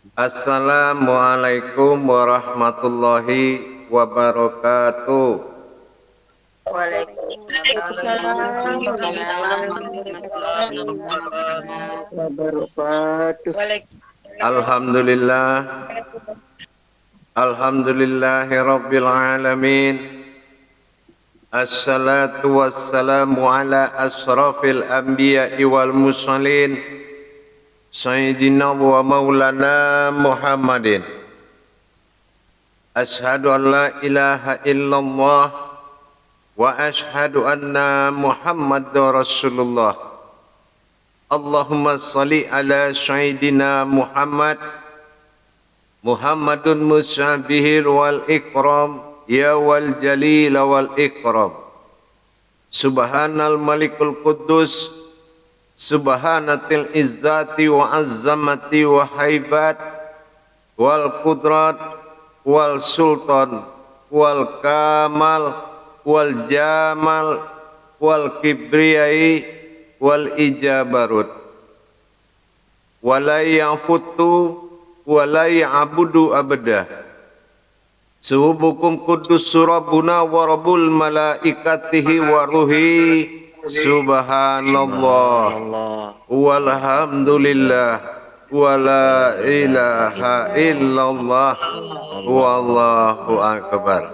Assalamualaikum warahmatullahi wabarakatuh. Waalaikumsalam Waalaikumsalam warahmatullahi warahmatullahi wabarakatuh. Alhamdulillah, alhamdulillahi rabbil alamin. Assalatu wassalamu ala asrafil anbiya'i wal mursalin Sayyidina wa maulana Muhammadin. Ashhadu an la ilaha illallah wa ashhadu anna Muhammadar Rasulullah. Allahumma salli ala Sayyidina Muhammadun musabihil wal ikram ya wal jalil wal ikram. Subhanal malikul quddus subhanatil izzati wa azzamati wa haibat wal qudrat wal sultan wal kamal wal jamal wal kibriyai wal ijabarut wala yafutu wala ya'budu abada. Subukum kudus surabuna wa rabbul malaikatihi wa ruhi subhanallah walhamdulillah wa la ilaha illallah wallahu akbar.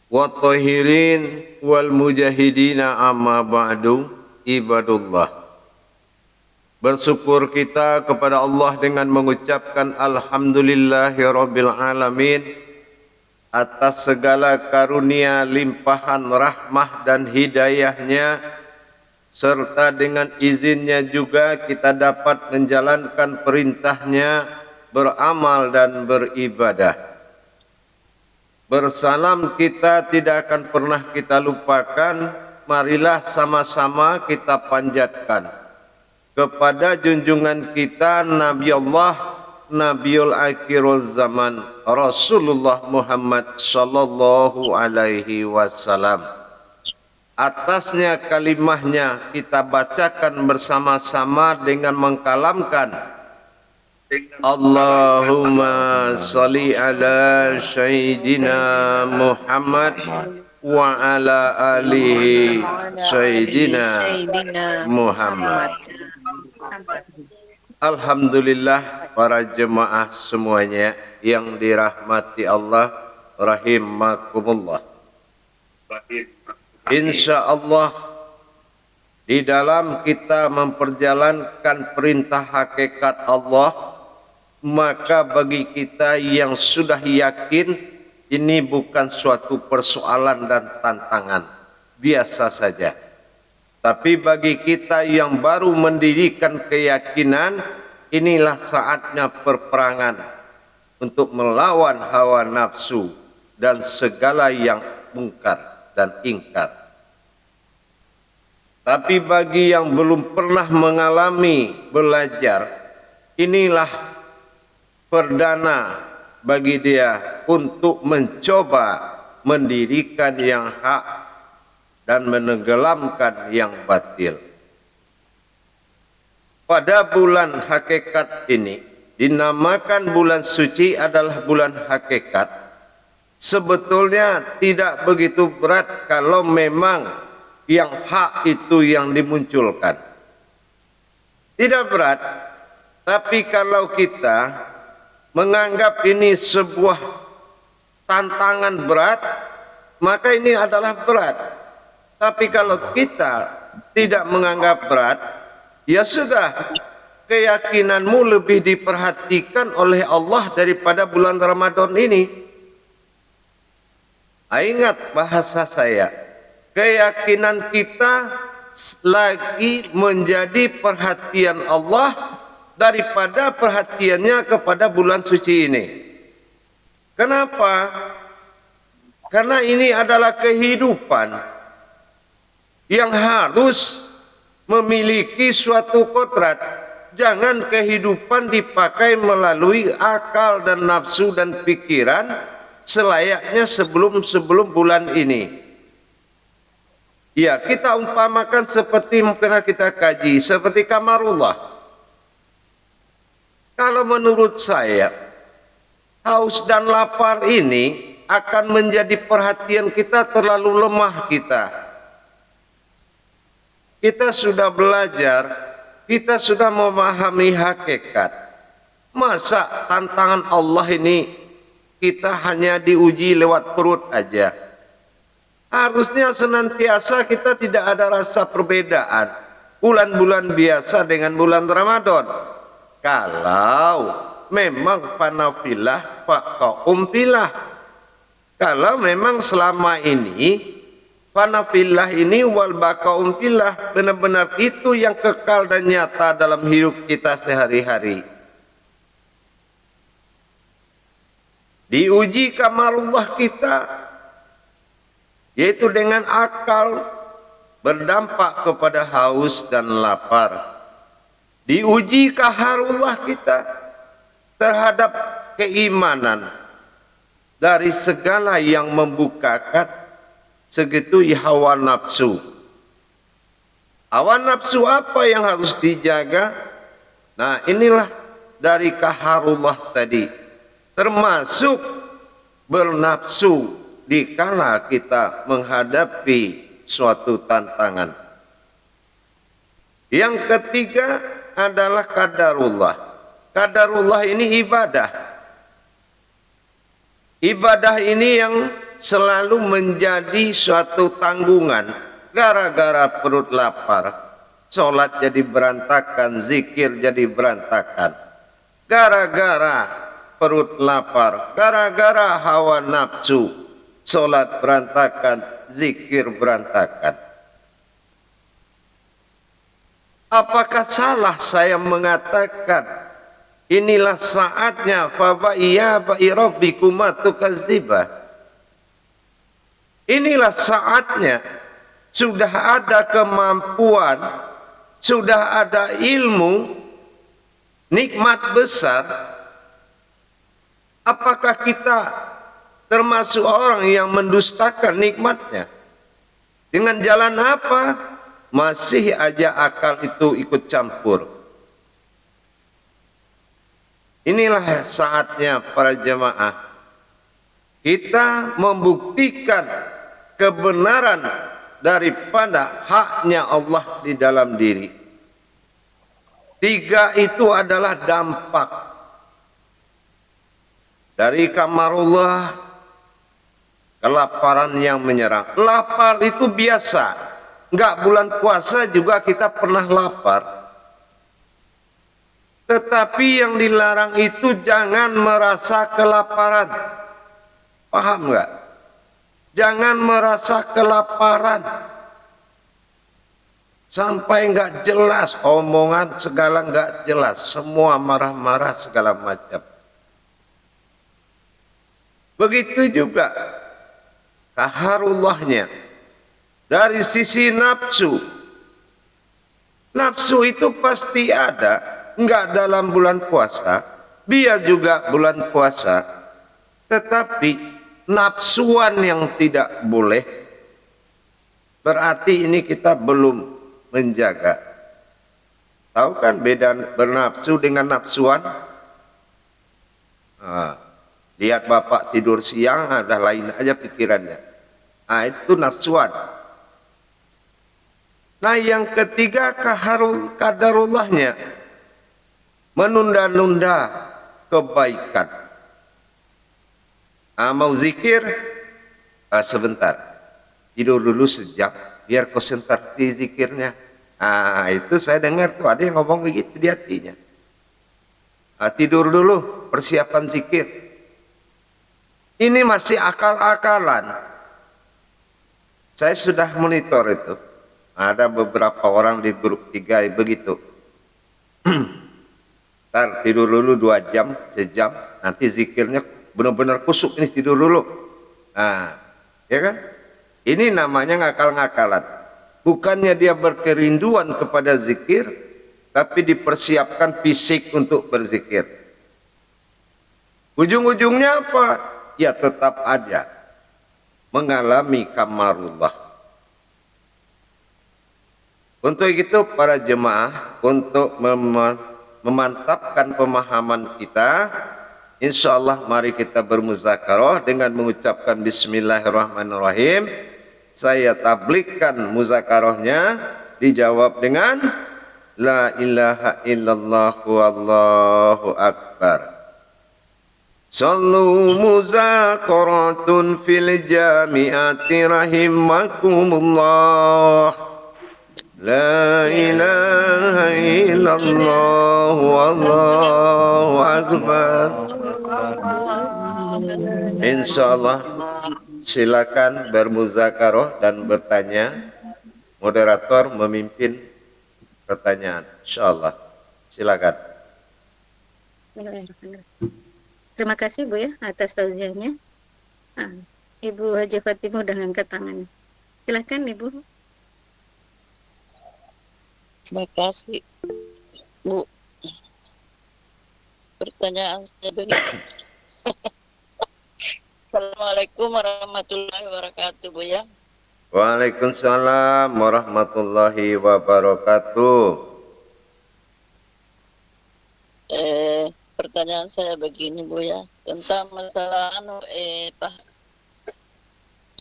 Wa tahirin wal mujahidina amma ba'du ibadullah. Bersyukur kita kepada Allah dengan mengucapkan alhamdulillahi rabbil alamin atas segala karunia limpahan rahmah dan hidayahnya, serta dengan izinnya juga kita dapat menjalankan perintahnya, beramal dan beribadah. Bersalam kita tidak akan pernah kita lupakan. Marilah sama-sama kita panjatkan kepada junjungan kita Nabi Allah, Nabiul Akhirul Zaman, Rasulullah Muhammad sallallahu alaihi wasallam. Atasnya kalimahnya kita bacakan bersama-sama dengan mengkalamkan Allahumma salli ala Sayyidina Muhammad wa ala alihi Sayyidina Muhammad. Alhamdulillah para jemaah semuanya yang dirahmati Allah rahimakumullah. Insya Allah di dalam kita memperjalankan perintah hakikat Allah, maka bagi kita yang sudah yakin ini bukan suatu persoalan dan tantangan biasa saja. Tapi bagi kita yang baru mendirikan keyakinan, inilah saatnya perperangan untuk melawan hawa nafsu dan segala yang mungkar dan ingkar. Tapi bagi yang belum pernah mengalami belajar, inilah perdana bagi dia untuk mencoba mendirikan yang hak dan menenggelamkan yang batil. Pada bulan hakikat ini, dinamakan bulan suci adalah bulan hakikat. Sebetulnya tidak begitu berat kalau memang yang hak itu yang dimunculkan. Tidak berat, tapi kalau kita menganggap ini sebuah tantangan berat, maka ini adalah berat. Tapi kalau kita tidak menganggap berat, ya sudah, keyakinanmu lebih diperhatikan oleh Allah daripada bulan Ramadan ini. Ingat bahasa saya, keyakinan kita lagi menjadi perhatian Allah daripada perhatiannya kepada bulan suci ini. Kenapa? Karena ini adalah kehidupan yang harus memiliki suatu kodrat. Jangan kehidupan dipakai melalui akal dan nafsu dan pikiran selayaknya sebelum bulan ini. Ya, kita umpamakan seperti yang pernah kita kaji, seperti kamarullah. Kalau menurut saya, haus dan lapar ini akan menjadi perhatian kita, terlalu lemah kita. Kita sudah belajar, kita sudah memahami hakikat. Masa tantangan Allah ini kita hanya diuji lewat perut aja? Harusnya senantiasa kita tidak ada rasa perbedaan bulan-bulan biasa dengan bulan Ramadan. Kalau memang fanafillah faqaumfillah, kalau memang selama ini fanafillah ini wal baqaumfillah benar-benar itu yang kekal dan nyata dalam hidup kita sehari-hari. Diuji kamalullah kita, yaitu dengan akal berdampak kepada haus dan lapar. Diuji kaharullah kita terhadap keimanan dari segala yang membukakan segitu hawa nafsu. Hawa nafsu apa yang harus dijaga? Nah, inilah dari kaharullah tadi, termasuk bernafsu dikala kita menghadapi suatu tantangan. Yang ketiga adalah qadarullah. Qadarullah ini ibadah. Ibadah ini yang selalu menjadi suatu tanggungan. Gara-gara perut lapar, sholat jadi berantakan, zikir jadi berantakan. Gara-gara perut lapar, gara-gara hawa nafsu, sholat berantakan, zikir berantakan. Apakah salah saya mengatakan inilah saatnya fabaiya ba'i rabbikuma tukazzibah? Inilah saatnya, sudah ada kemampuan, sudah ada ilmu, nikmat besar. Apakah kita termasuk orang yang mendustakan nikmatnya? Dengan jalan apa? Masih aja akal itu ikut campur. Inilah saatnya para jemaah, kita membuktikan kebenaran daripada haknya Allah di dalam diri. Tiga itu adalah dampak dari kamarullah, kelaparan yang menyerang. Lapar itu biasa. Enggak, bulan puasa juga kita pernah lapar. Tetapi yang dilarang itu jangan merasa kelaparan. Paham enggak? Jangan merasa kelaparan. Sampai enggak jelas, omongan segala enggak jelas. Semua marah-marah segala macam. Begitu juga kaharullahnya. Dari sisi nafsu, nafsu itu pasti ada, enggak dalam bulan puasa, biar juga bulan puasa, tetapi nafsuan yang tidak boleh, berarti ini kita belum menjaga. Tahu kan beda bernafsu dengan nafsuan? Nah, lihat bapak tidur siang, ada lain aja pikirannya. Nah, itu nafsuan. Nah, yang ketiga qadarullahnya, menunda-nunda kebaikan. Mau zikir, sebentar, tidur dulu sejam biar konsentrasi zikirnya. Itu saya dengar tuh ada yang ngomong begitu di hatinya. Tidur dulu, persiapan zikir. Ini masih akal-akalan. Saya sudah monitor itu. Ada beberapa orang di grup 3 begitu. Ntar tidur dulu 2 jam, sejam, nanti zikirnya benar-benar kusuk, ini tidur dulu. Nah, ya kan? Ini namanya ngakal-ngakalan. Bukannya dia berkerinduan kepada zikir, tapi dipersiapkan fisik untuk berzikir. Ujung-ujungnya apa? Ya tetap aja mengalami kamarullah. Untuk itu para jemaah, untuk memantapkan pemahaman kita, insya Allah mari kita bermuzakarah dengan mengucapkan Bismillahirrahmanirrahim. Saya tablikkan muzakarahnya, dijawab dengan La ilaha illallah wallahu akbar. Sallu muzakaratun fil jami'ati rahimakumullah. La ilaha illallah wallahu akbar. Insyaallah silakan bermuzakarah dan bertanya. Moderator memimpin pertanyaan. Insyaallah. Silakan. Terima kasih Bu ya atas tausiahnya. Ibu Haji Fatimah udah ngangkat tangannya. Silakan Ibu. Terima kasih, Bu. Pertanyaan saya begini. Assalamualaikum warahmatullahi wabarakatuh, Bu ya. Waalaikumsalam warahmatullahi wabarakatuh. Pertanyaan saya begini, Bu ya, tentang masalah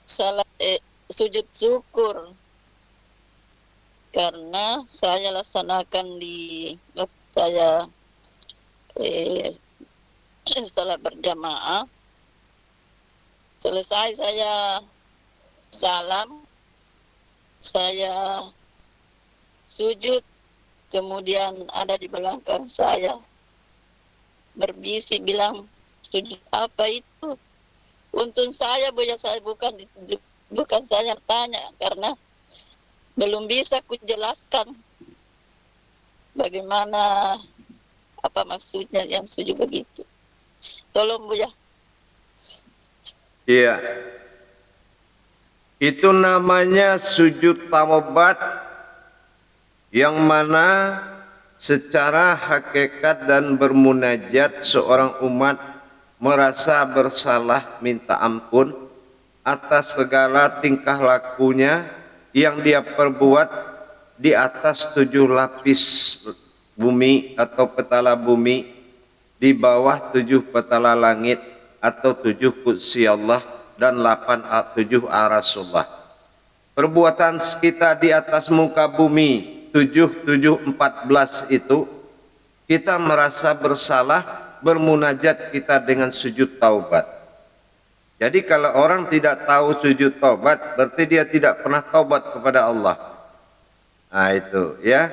salah sujud syukur. Karena saya laksanakan di saya salat berjamaah, selesai saya salam, saya sujud, kemudian ada di belakang saya berbisik bilang, sujud apa itu? Untung saya Bu ya, saya bukan saya tanya, karena belum bisa ku jelaskan bagaimana apa maksudnya yang sujud begitu. Tolong Bu ya. Iya. Itu namanya sujud taubat, yang mana secara hakikat dan bermunajat seorang umat merasa bersalah, minta ampun atas segala tingkah lakunya yang dia perbuat di atas 7 lapis bumi atau petala bumi, di bawah 7 petala langit atau 7 kursi Allah dan 7 arasullah. Perbuatan kita di atas muka bumi 7, 7, 14 itu, kita merasa bersalah, bermunajat kita dengan sujud taubat. Jadi kalau orang tidak tahu sujud taubat, berarti dia tidak pernah taubat kepada Allah. Nah itu ya.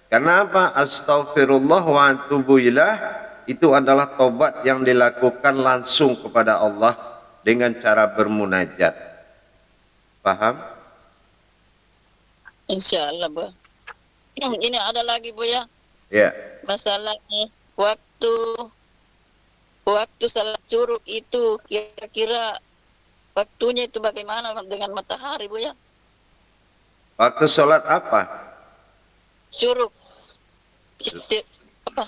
Kenapa astaghfirullah wa atubu ilah, itu adalah taubat yang dilakukan langsung kepada Allah dengan cara bermunajat. Paham? Insya Allah Bu. Ini ada lagi Bu ya. Ya. Masalahnya waktu salat syuruk itu kira-kira waktunya itu bagaimana dengan matahari Bu ya? Waktu sholat apa? Syuruk. Apa?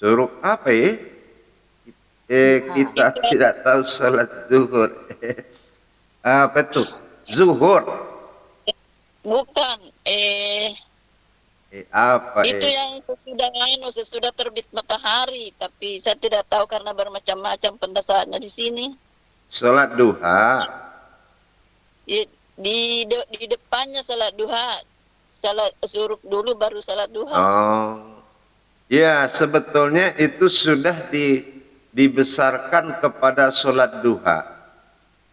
Syuruk apa ya? Kita tidak tahu sholat zuhur. Apa itu? Zuhur. Bukan. Apa Itu yang sesudah terbit matahari, tapi saya tidak tahu karena bermacam-macam pendasarannya di sini. Sholat duha. Di depannya salat duha, salat syuruk dulu baru salat duha. Oh, ya sebetulnya itu sudah dibesarkan kepada sholat duha.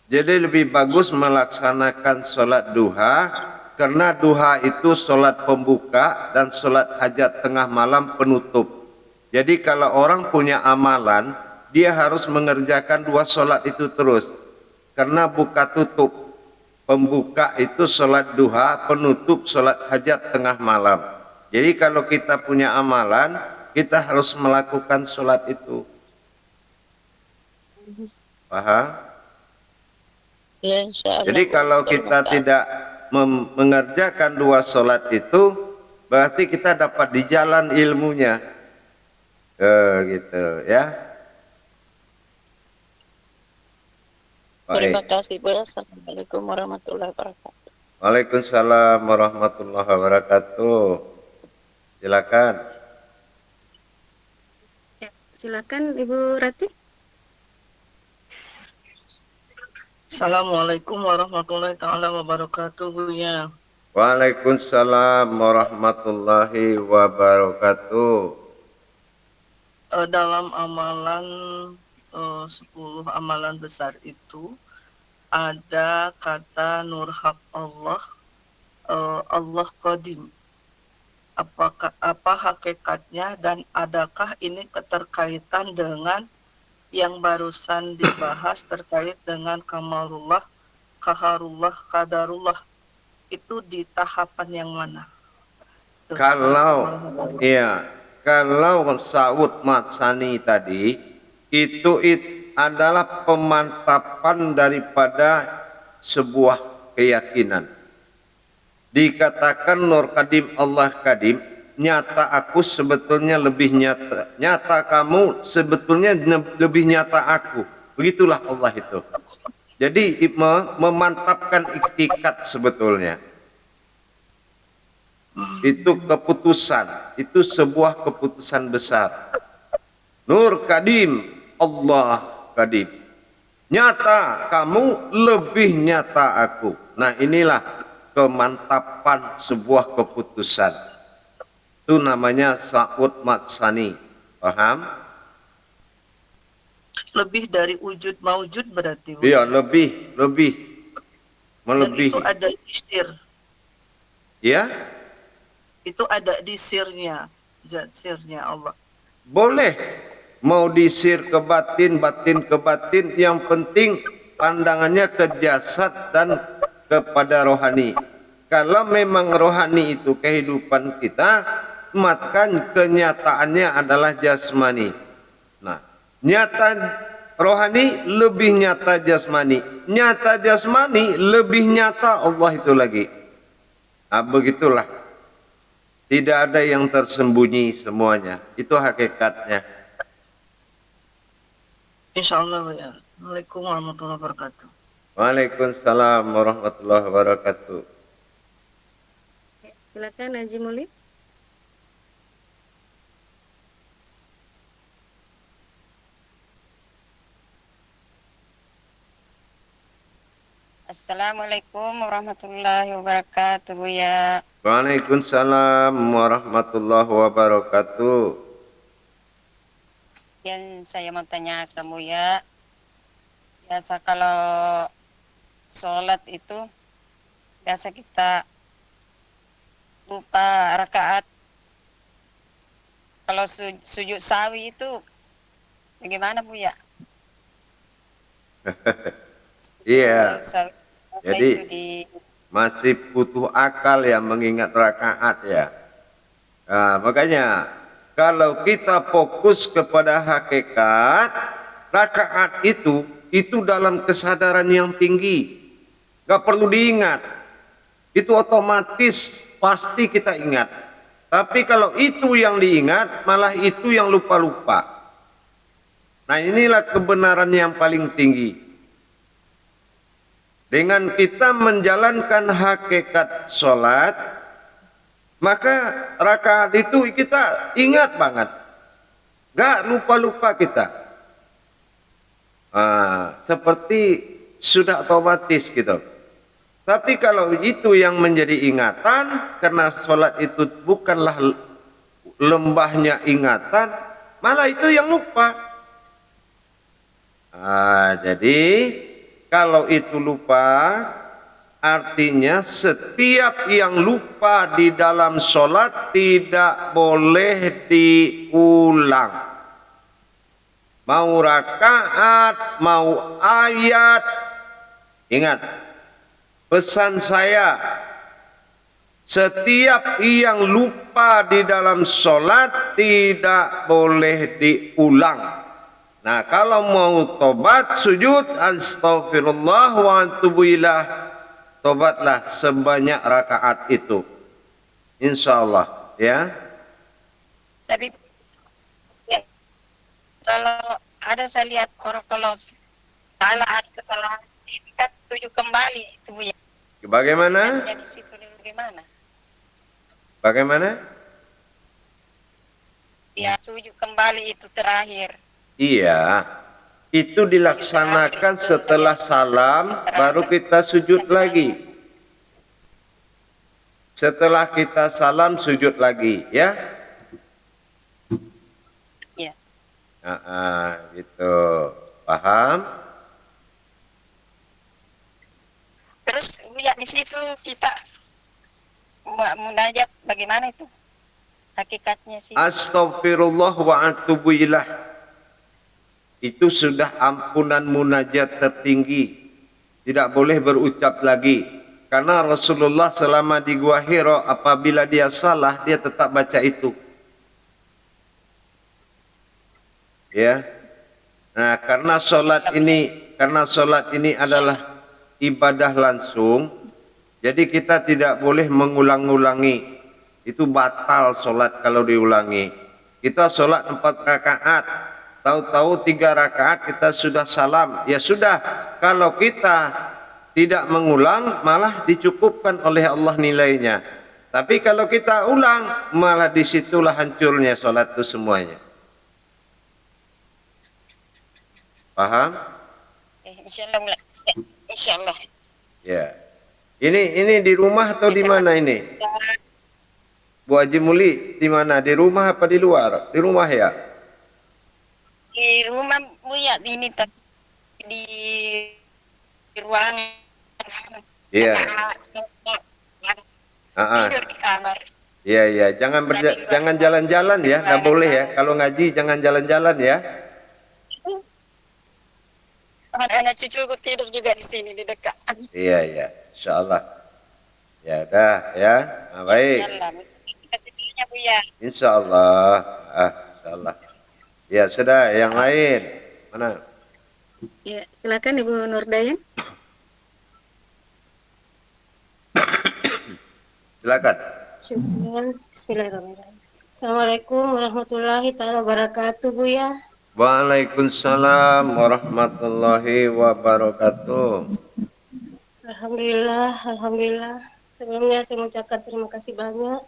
Jadi lebih bagus melaksanakan sholat duha, karena duha itu sholat pembuka dan sholat hajat tengah malam penutup. Jadi kalau orang punya amalan, dia harus mengerjakan 2 sholat itu terus. Karena buka tutup, pembuka itu sholat duha, penutup sholat hajat tengah malam. Jadi kalau kita punya amalan, kita harus melakukan sholat itu. Paham? Ya, insya Allah. Jadi kalau kita tidak mengerjakan 2 sholat itu, berarti kita dapat di jalan ilmunya. Gitu ya. Terima Baik. kasih Bu. Assalamualaikum warahmatullahi wabarakatuh. Waalaikumsalam warahmatullahi wabarakatuh. Silakan. Silakan Ibu Rati. Assalamualaikum warahmatullahi taala wabarakatuh, Buya. Waalaikumsalam warahmatullahi wabarakatuh. Dalam amalan 10 amalan besar itu ada kata nur hak Allah, Allah Qadim. Apa hakikatnya dan adakah ini keterkaitan dengan yang barusan dibahas terkait dengan kamalullah, kaharullah, kadarullah? Itu di tahapan yang mana? Kalau Saud Matsani tadi itu adalah pemantapan daripada sebuah keyakinan. Dikatakan Nur Kadim Allah Kadim, nyata aku sebetulnya lebih nyata, nyata kamu sebetulnya lebih nyata aku. Begitulah Allah itu. Jadi memantapkan iktikat sebetulnya. Itu keputusan, itu sebuah keputusan besar. Nur Kadim, Allah Kadim. Nyata kamu, lebih nyata aku. Nah inilah kemantapan sebuah keputusan. Itu namanya Saud Matsani. Paham? Lebih dari wujud maujud berarti. Iya, lebih melebihi. Dan itu ada di sir. Ya? Itu ada di sirnya, zat sirnya Allah. Boleh mau disir ke batin, batin ke batin, yang penting pandangannya ke jasad dan kepada rohani. Kalau memang rohani itu kehidupan kita, maka kenyataannya adalah jasmani. Nah, nyata rohani lebih nyata jasmani, nyata jasmani lebih nyata Allah itu lagi. Nah, begitulah. Tidak ada yang tersembunyi, semuanya itu hakikatnya. Insyaallah ya. Assalamualaikum warahmatullahi wabarakatuh. Waalaikumsalam warahmatullahi wabarakatuh. Silakan Haji Muli. Assalamualaikum warahmatullahi wabarakatuh, Buya. Waalaikumsalam warahmatullahi wabarakatuh. Yang saya mau tanya ke Buya, biasa kalau sholat itu, biasa kita lupa rakaat. Kalau sujud sawi itu bagaimana, Buya? Iya, Sawi, jadi itu di masih butuh akal ya mengingat rakaat ya. Nah, makanya kalau kita fokus kepada hakikat, rakaat itu dalam kesadaran yang tinggi. Gak perlu diingat. Itu otomatis pasti kita ingat. Tapi kalau itu yang diingat, malah itu yang lupa-lupa. Nah inilah kebenaran yang paling tinggi. Dengan kita menjalankan hakikat sholat, maka rakaat itu kita ingat banget. Gak lupa-lupa kita. Seperti sudah otomatis gitu. Tapi kalau itu yang menjadi ingatan, karena sholat itu bukanlah lembahnya ingatan, malah itu yang lupa. Jadi kalau itu lupa, artinya setiap yang lupa di dalam sholat tidak boleh diulang. Mau rakaat, mau ayat. Ingat, pesan saya, setiap yang lupa di dalam sholat tidak boleh diulang. Nah kalau mau tobat, sujud, astagfirullah wa atubu ilah, tobatlah sebanyak rakaat itu, insyaallah ya. tapi ya, kalau ada saya lihat orang kalau salah ada kesalahan kita tuju kembali itu, Buya. Bagaimana? Jadi situ bagaimana? Bagaimana? Ya, sujud kembali itu terakhir. Iya, itu dilaksanakan setelah salam, baru kita sujud lagi. Setelah kita salam, sujud lagi, ya. Iya. Gitu. Paham? Terus ya di situ kita munajat bagaimana itu hakikatnya sih? Astaghfirullah wa atubu ilah. Itu sudah ampunan munajat tertinggi. Tidak boleh berucap lagi. Karena Rasulullah selama di Gua Hira, apabila dia salah, dia tetap baca itu. Ya. Nah, karena solat ini adalah ibadah langsung, jadi kita tidak boleh mengulang-ulangi. Itu batal solat kalau diulangi. Kita solat 4 rakaat, tahu-tahu 3 rakaat kita sudah salam. Ya sudah, kalau kita tidak mengulang, malah dicukupkan oleh Allah nilainya. Tapi kalau kita ulang, malah disitulah hancurnya solat itu semuanya. Paham? Insyaallah. Insyaallah. Ya. Ini di rumah atau di mana ini? Bu Haji Muli, di mana? Di rumah apa di luar? Di rumah ya? Di rumah Buya ini di ruangan. Iya. Tidur di kamar. Iya, iya. Jangan jalan-jalan ya. Nggak boleh ya. Kalau ngaji jangan jalan-jalan ya. Anak cucuku tidur juga di sini di dekat. Iya, iya. Insyaallah. Ya udah ya. Nah, baik. Insyaallah. Kita tidurnya Buya. Insyaallah. Insyaallah. Ya sudah. Yang lain mana? Ya, silakan Ibu Nurdayan. Silakan. Bismillahirrahmanirrahim. Assalamualaikum warahmatullahi taala wabarakatuh, Bu ya. Waalaikumsalam warahmatullahi wabarakatuh. Alhamdulillah. Sebelumnya saya mengucapkan terima kasih banyak.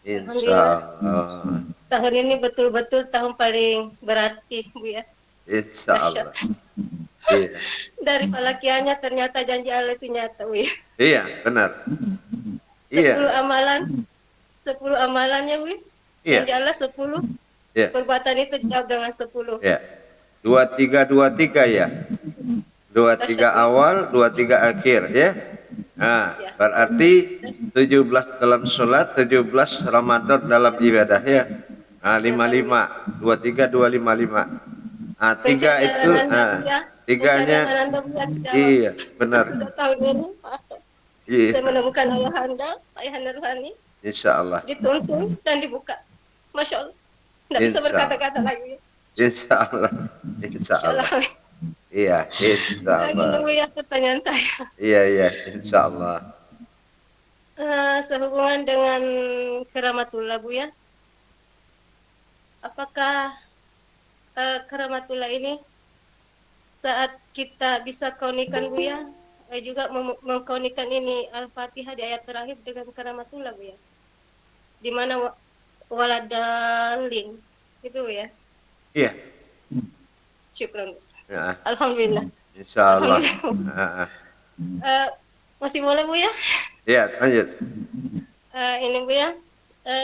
Insyaallah. Tahun ini betul-betul tahun paling berarti, Bu ya. Insyaallah. Iya. Dari palakiannya ternyata janji Allah itu nyata, Bu ya. Iya, benar. 10 Iya. amalan, 10 amalannya, Bu. Iya. Janji Allah 10. Iya. Perbuatan itu dijawab dengan 10. Ya. 23 ya. 23 awal, 23 akhir ya. Nah, Ya. berarti 17 dalam sholat, 17 Ramadan dalam ibadah ya. Nah, 55, 23, 255. Nah, 3 itu, tiganya, iya, benar. Sudah tahun ini, Iya, saya menemukan ayahanda rohani, insyaallah. dituntun dan dibuka. Masya Allah. Tidak bisa Insya berkata-kata lagi. Insyaallah. Insyaallah. Iya, Lagi insyaallah. nunggu ya pertanyaan saya. Iya, insyaallah. Sehubungan dengan keramatullah, Bu ya. Apakah keramatullah ini saat kita bisa kaunikan, Bu ya, juga mengkaunikan ini Al-Fatihah di ayat terakhir dengan keramatullah, Bu ya. Di mana waladalin itu ya. Iya. Syukran. Ya, Alhamdulillah. insyaallah. Masih boleh, Bu ya? Iya, lanjut. Ini, Bu ya.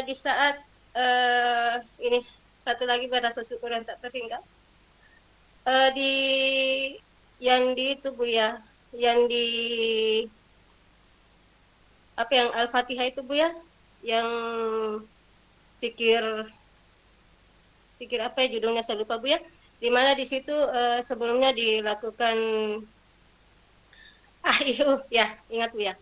Di saat ini satu lagi berasa syukur yang tak terhingga. Yang di itu, Bu ya, yang di apa yang Al-Fatihah itu, Bu ya, yang sikir apa ya judulnya, saya lupa, Bu ya, di mana di situ sebelumnya dilakukan ya, ingat, Bu ya,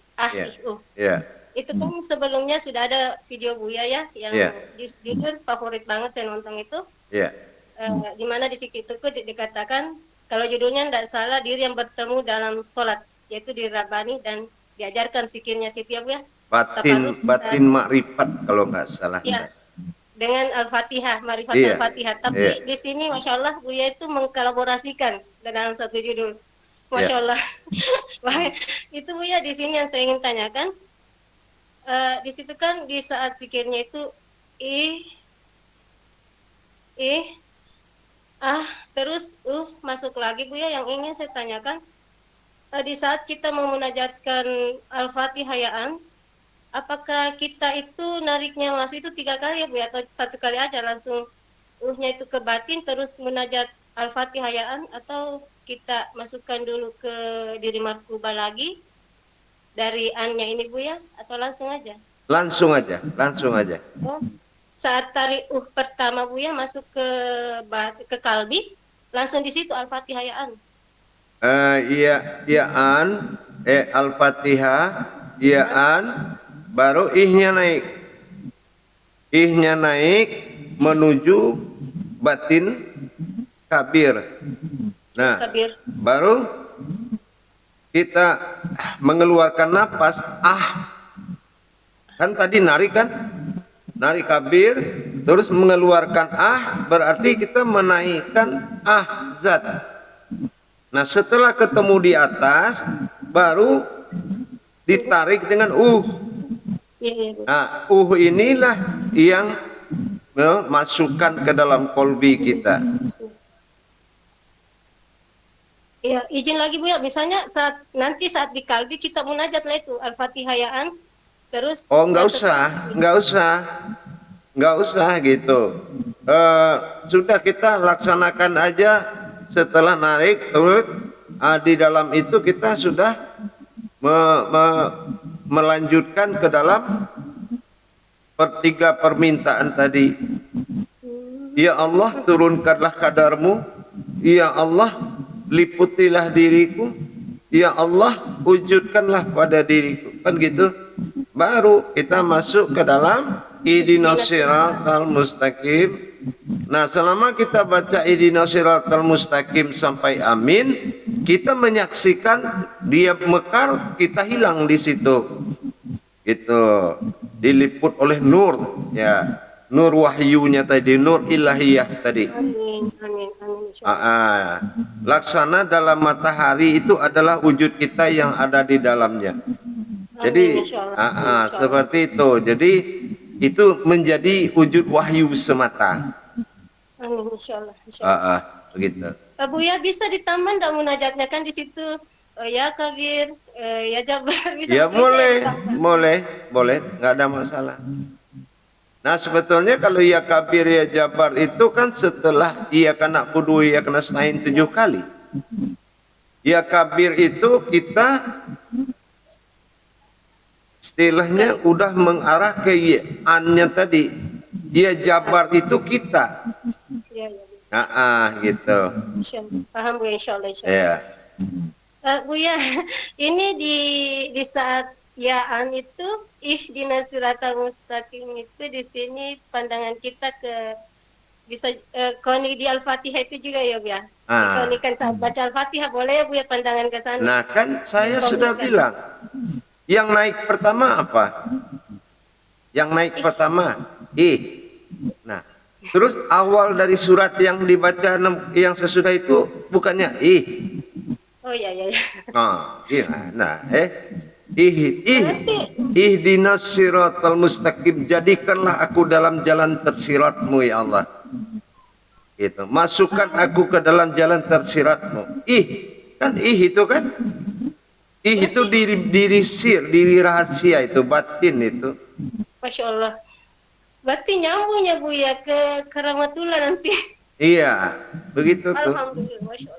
Iya. itu kan sebelumnya sudah ada video Buya ya, yang jujur favorit banget saya nonton itu. Iya. Di mana di situ dikatakan kalau judulnya tidak salah, diri yang bertemu dalam sholat, yaitu diri Rabbani dan diajarkan zikirnya situ ya, Bu ya. Batin makrifat kalau nggak salah. Ya, dengan Al-Fatihah, Marifat Iya. Al-Fatihah. Tapi di sini Masya Allah Buya itu mengkolaborasikan dalam satu judul. Masya Allah. Wah, itu Buya di sini yang saya ingin tanyakan. Di situ kan di saat zikirnya itu ih, terus masuk lagi Bu ya, yang ingin saya tanyakan. Di saat kita mau munajatkan Al-Fatihah, apakah kita itu nariknya masuk itu 3 kali ya Bu ya, atau 1 kali aja langsung nya itu ke batin terus munajat Al-Fatihah, atau kita masukkan dulu ke diri markuba lagi dari an-nya ini Bu ya, atau langsung aja? Langsung aja, langsung aja. Oh, saat tarik pertama Bu ya masuk ke kalbi, langsung di situ Al-Fatihah. Iya, iyaan, Al-Fatihah, iyaan, baru ihnya naik. Ihnya naik menuju batin kabir. Nah, Kabir. baru kita mengeluarkan napas, kan tadi narik kan? Narik kabir, terus mengeluarkan berarti kita menaikkan zat. Nah, setelah ketemu di atas, baru ditarik dengan Iya, Bu. Nah, inilah yang masukkan ke dalam kolbi kita. Ya, izin lagi Bu ya, misalnya saat di kalbi kita munajat lah itu Al-Fatihah, terus Nggak usah gitu. Sudah kita laksanakan aja setelah narik turut. Di dalam itu kita sudah melanjutkan ke dalam 3 permintaan tadi. Ya Allah, turunkanlah kadarmu. Ya Allah, liputilah diriku. Ya Allah, wujudkanlah pada diriku. Kan gitu. Baru kita masuk ke dalam ihdinas siratal mustaqim. Nah, selama kita baca ihdinas siratal mustaqim sampai amin, kita menyaksikan dia mekar, kita hilang di situ. Itu diliput oleh nur, ya. Nur wahyunya tadi, nur ilahiyah tadi. Amin, amin, amin. Laksana dalam matahari itu adalah wujud kita yang ada di dalamnya. Jadi, seperti itu. Jadi, itu menjadi wujud wahyu semata. Amin, insyaallah. Begitu. Bu ya, bisa ditambah enggak munajatnya kan di situ? Ya Kabir, ya Jabar, bisa. Ya boleh, nggak ada masalah. Nah, sebetulnya kalau ya Kabir ya Jabar itu kan setelah iya kana budu iya kana stain 7 kali. Ya Kabir itu kita istilahnya udah mengarah ke an-nya tadi. Ya Jabar itu kita. Ya. Gitu. Paham Bu, insyaallah. Ya. Bu ya, ini di saat an itu ihdinas siratal mustaqim itu di sini pandangan kita ke bisa koni di Al-Fatihah itu juga ya Bu ya. Dikonikan saat baca Al-Fatihah boleh ya Bu ya pandangan ke sana. Nah, kan saya sudah bilang yang naik pertama apa? Yang naik pertama Nah, terus awal dari surat yang dibaca yang sesudah itu bukannya Oh iya. Gimana? Ihdinas siratal mustaqim, jadikanlah aku dalam jalan tersiratmu ya Allah. Itu, masukkan aku ke dalam jalan tersiratmu. Itu kan? Itu diri rahasia itu, batin itu. Masya Allah. Berarti nyambungnya Bu ya ke karamatullah nanti. Iya, begitu tuh. Alhamdulillah, Masya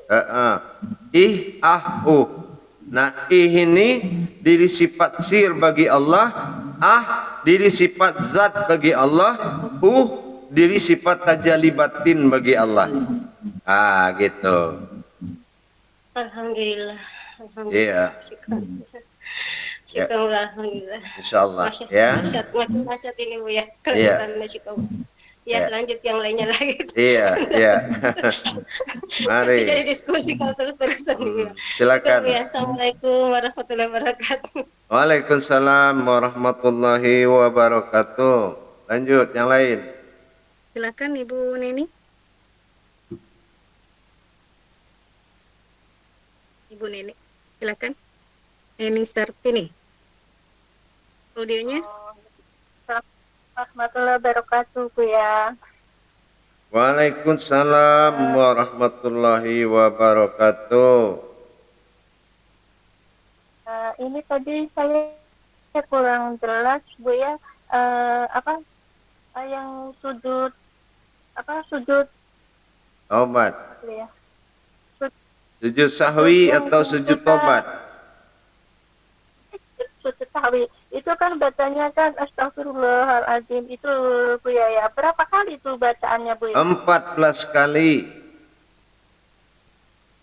Allah. Nah, ini diri sifat sir bagi Allah, diri sifat zat bagi Allah, diri sifat tajalli batin bagi Allah. Gitu. Alhamdulillah. Iya. Syukur, alhamdulillah. Insyaallah ya. Masyad ini Bu ya. Kelihatannya syukur. Ya, lanjut yang lainnya lagi. Iya. Mari. Jadi diskusi kalau terus-terusan gitu. Silakan. Ya, Assalamualaikum warahmatullahi wabarakatuh. Waalaikumsalam warahmatullahi wabarakatuh. Lanjut yang lain. Silakan Ibu Neni. Ibu Neni, silakan. Neni Sartini. Audionya. Warahmatullahi wabarakatuh Bu ya. Waalaikumsalam warahmatullahi wabarakatuh. Ini tadi saya kurang jelas Bu ya, yang sujud sujud Tobat. Bu ya. Sujud sahwi Yang atau sujud kita- tobat? Sujud sahwi itu kan bacanya kan astagfirullahaladzim itu Bu ya, berapa kali itu bacaannya Bu ya? 14 kali.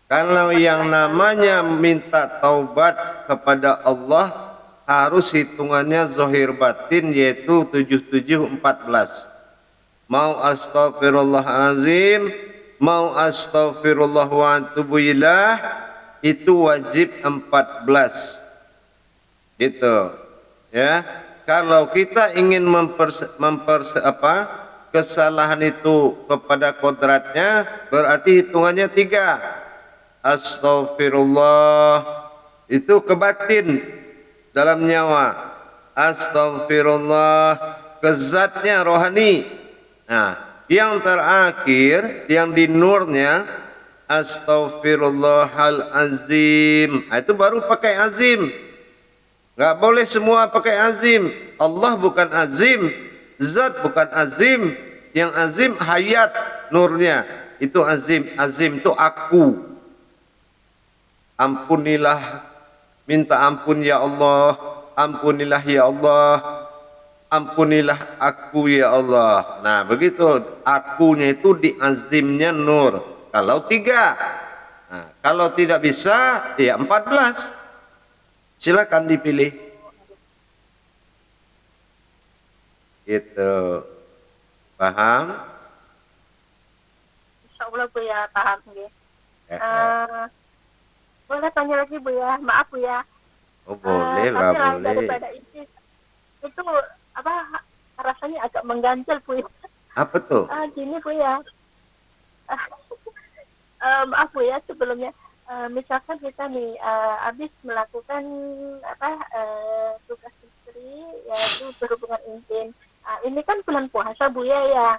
Kalau yang namanya minta taubat kepada Allah harus hitungannya zahir batin, yaitu 7714. Mau astagfirullahalazim, mau astagfirullah wa atubu ilah, itu wajib 14. Gitu. Ya. Kalau kita ingin kesalahan itu kepada kodratnya, berarti hitungannya 3. Astaghfirullah itu ke batin dalam nyawa, astaghfirullah ke zatnya rohani. Nah, yang terakhir yang di nurnya, astaghfirullahalazim. Nah, itu baru pakai azim. Nggak boleh semua pakai azim. Allah bukan azim, zat bukan azim. Yang azim hayat nurnya, itu azim. Azim itu aku. Ampunilah, minta ampun ya Allah, ampunilah ya Allah, ampunilah aku ya Allah. Nah begitu, akunya itu di azimnya nur. Kalau 3, nah, kalau tidak bisa ya 14. Silakan dipilih. Itu paham? Insya Allah Bu ya, paham ya. Boleh tanya lagi Bu ya, maaf Bu ya. Oh boleh lah, Tapi lain boleh. daripada itu rasanya agak mengganjal Bu ya. Apa tuh? Gini Bu ya, maaf Bu ya sebelumnya. Misalkan kita nih habis melakukan tugas istri, yaitu berhubungan intim. Ini kan bulan puasa Bu ya.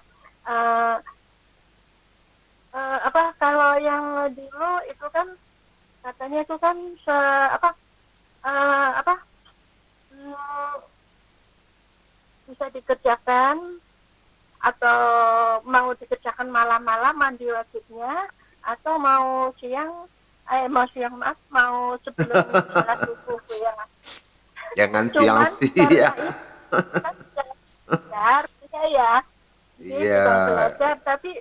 Kalau yang dulu itu kan katanya itu kan bisa dikerjakan atau mau dikerjakan malam-malam mandi wajibnya, atau mau sebelum sholat subuh ya. Jangan Cuman siang-siang. kan belajar ya. Iya. Belajar, tapi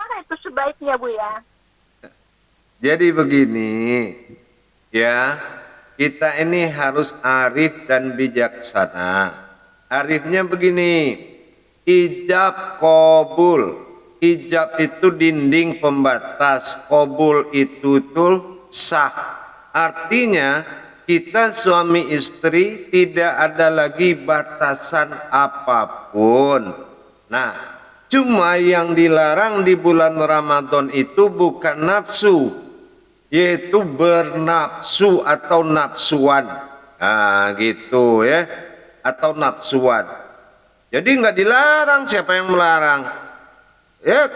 mana itu sebaiknya Bu ya? Jadi begini, ya, kita ini harus arif dan bijaksana. Arifnya begini, ijab qabul. Ijab itu dinding pembatas, qabul itu tuh sah. Artinya kita suami istri tidak ada lagi batasan apapun. Nah, cuma yang dilarang di bulan Ramadan itu bukan nafsu, yaitu bernafsu atau nafsuan. Nah gitu ya, atau nafsuan. Jadi nggak dilarang, siapa yang melarang? Ya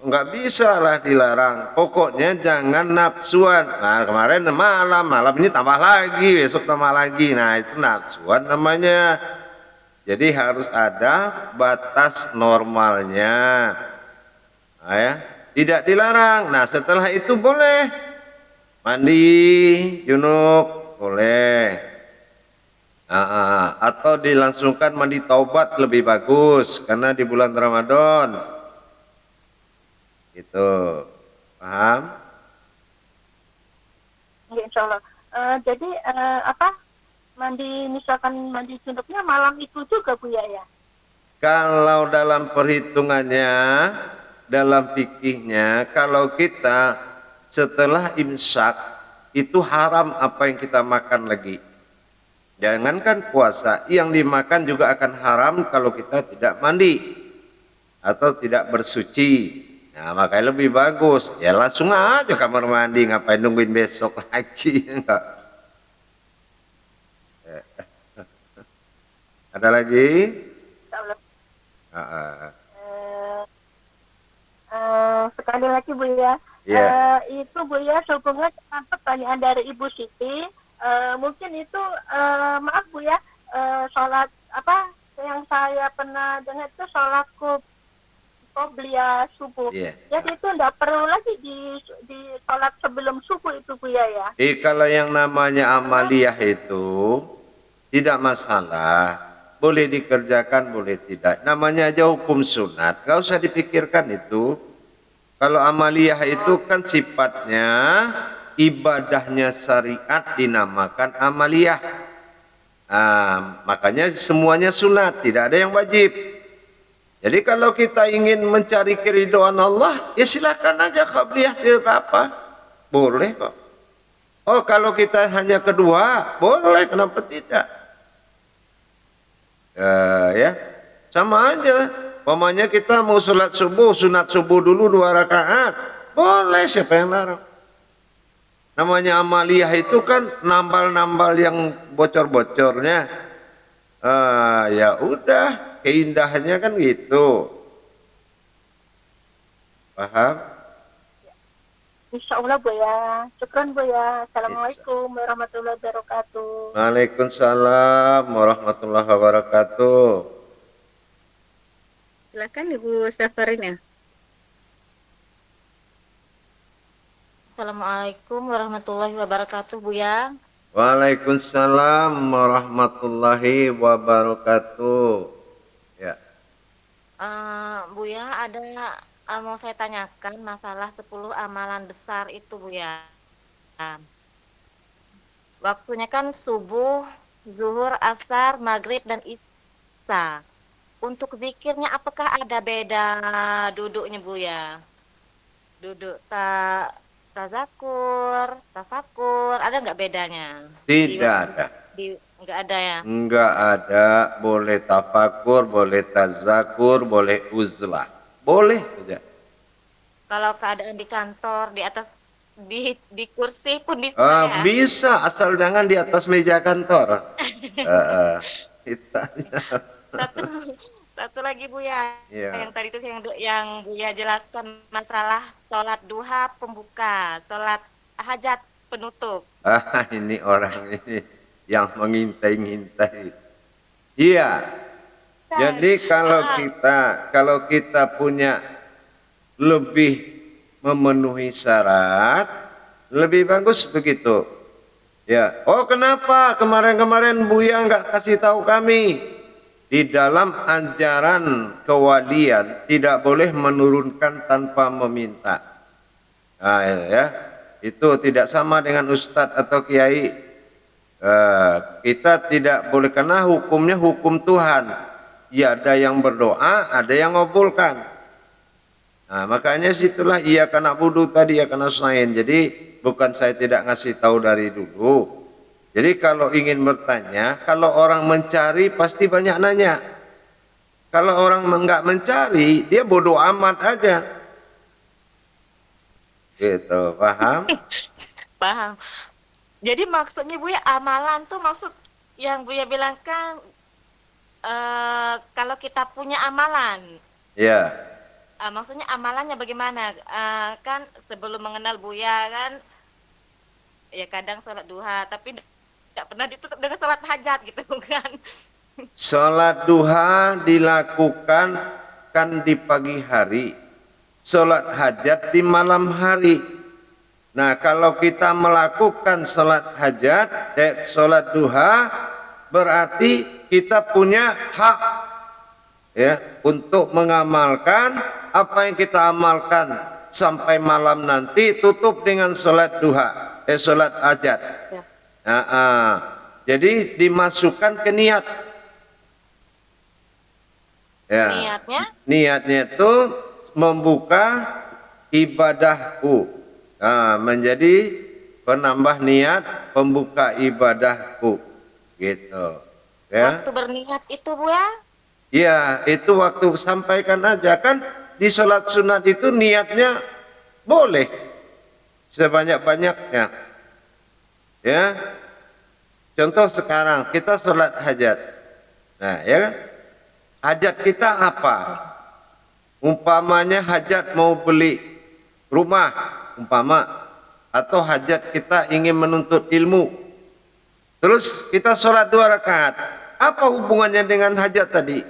nggak bisa lah dilarang. Pokoknya jangan nafsuan. Nah kemarin malam ini tambah lagi, besok tambah lagi. Nah itu nafsuan namanya. Jadi harus ada batas normalnya. Nah, ya. Tidak dilarang. Nah setelah itu boleh mandi junub, boleh. Atau dilangsungkan mandi taubat lebih bagus karena di bulan Ramadan. Itu paham? Ya, insya Allah. Jadi mandi junubnya malam itu juga Bu ya? Kalau dalam perhitungannya, dalam fikihnya, kalau kita setelah imsak itu haram apa yang kita makan lagi. Jangankan puasa, yang dimakan juga akan haram kalau kita tidak mandi atau tidak bersuci. Nah makanya lebih bagus ya langsung aja kamar mandi, ngapain nungguin besok lagi. Ada lagi? Insya Allah. sekali lagi Bu ya. Ya. Itu Bu ya sehubungan dengan pertanyaan dari Ibu Siti, mungkin itu maaf Bu ya, sholat apa yang saya pernah dengar itu sholat qobliyah subuh. Iya. Jadi itu tidak perlu lagi di sholat sebelum subuh itu Bu ya. Kalau yang namanya amaliyah itu tidak masalah, boleh dikerjakan, boleh tidak. Namanya aja hukum sunat, gak usah dipikirkan itu. Kalau amaliyah itu kan sifatnya ibadahnya syariat dinamakan amaliyah. Makanya semuanya sunat, tidak ada yang wajib. Jadi kalau kita ingin mencari keridhaan Allah, ya silakan aja qabliyah, tidak apa-apa. Boleh kok. Oh, kalau kita hanya kedua, boleh, kenapa tidak? Ya, sama aja. Pokoknya kita mau sholat subuh, sunat subuh dulu 2 rakaat, boleh, siapa yang larang? Namanya amaliyah itu kan nambal-nambal yang bocor-bocornya. Ya udah. Keindahannya kan gitu. Paham? Insya Allah Bu ya. Syukran Bu ya. Assalamualaikum warahmatullahi wabarakatuh. Waalaikumsalam warahmatullahi wabarakatuh. Silakan Ibu Safarina. Assalamualaikum warahmatullahi wabarakatuh Bu ya. Waalaikumsalam warahmatullahi wabarakatuh. Ya. Bu ya, ada mau saya tanyakan masalah 10 amalan besar itu Bu ya. Waktunya kan subuh, zuhur, asar, maghrib, dan isya. Untuk zikirnya apakah ada beda duduknya Bu ya? Duduk tazakur, tafakur, ada nggak bedanya? Tidak ada. Nggak ada ya? Enggak ada. Boleh tafakur, boleh tazakur, boleh uzlah. Boleh saja. Kalau keadaan di kantor, di atas di kursi pun bisa ya? Bisa, asal jangan di atas meja kantor. Satu lagi Bu ya, Iya. yang tadi itu yang Bu ya jelaskan masalah sholat duha pembuka, sholat hajat penutup. Ini orang ini yang mengintai-ngintai. Iya. Jadi kalau kita punya lebih memenuhi syarat, lebih bagus begitu. Ya. Oh, kenapa kemarin-kemarin Buya nggak kasih tahu kami? Di dalam ajaran kewalian tidak boleh menurunkan tanpa meminta. Nah, ya. Itu tidak sama dengan ustadz atau kiai. Kita tidak boleh, karena hukumnya hukum Tuhan. Ya, ada yang berdoa, ada yang ngabulkan. Nah, makanya situlah iya karena budu tadi ya karena selain. Jadi bukan saya tidak ngasih tahu dari dulu. Jadi kalau ingin bertanya, kalau orang mencari pasti banyak nanya. Kalau orang enggak mencari, dia bodoh amat aja. Gitu, paham? Paham. Jadi maksudnya Bu ya, amalan tuh maksud yang Bu ya bilang kan kalau kita punya amalan. Ya. Maksudnya amalannya bagaimana? Kan sebelum mengenal Buya kan ya kadang sholat duha, tapi tidak pernah ditutup dengan sholat hajat gitu kan. Sholat duha dilakukan kan di pagi hari, sholat hajat di malam hari. Nah, kalau kita melakukan sholat hajat, sholat duha, berarti kita punya hak ya untuk mengamalkan apa yang kita amalkan sampai malam nanti, tutup dengan sholat duha, sholat hajat. Jadi dimasukkan ke niat. Ya. Niatnya itu membuka ibadahku. Menjadi penambah niat pembuka ibadahku. Gitu. Ya. Waktu berniat itu Bu ya? Ya, itu waktu sampaikan aja kan di sholat sunat itu niatnya boleh sebanyak-banyaknya. Ya. Contoh sekarang kita sholat hajat. Nah, ya kan? Hajat kita apa? Umpamanya hajat mau beli rumah umpama, atau hajat kita ingin menuntut ilmu, terus kita sholat 2 rakaat, apa hubungannya dengan hajat tadi?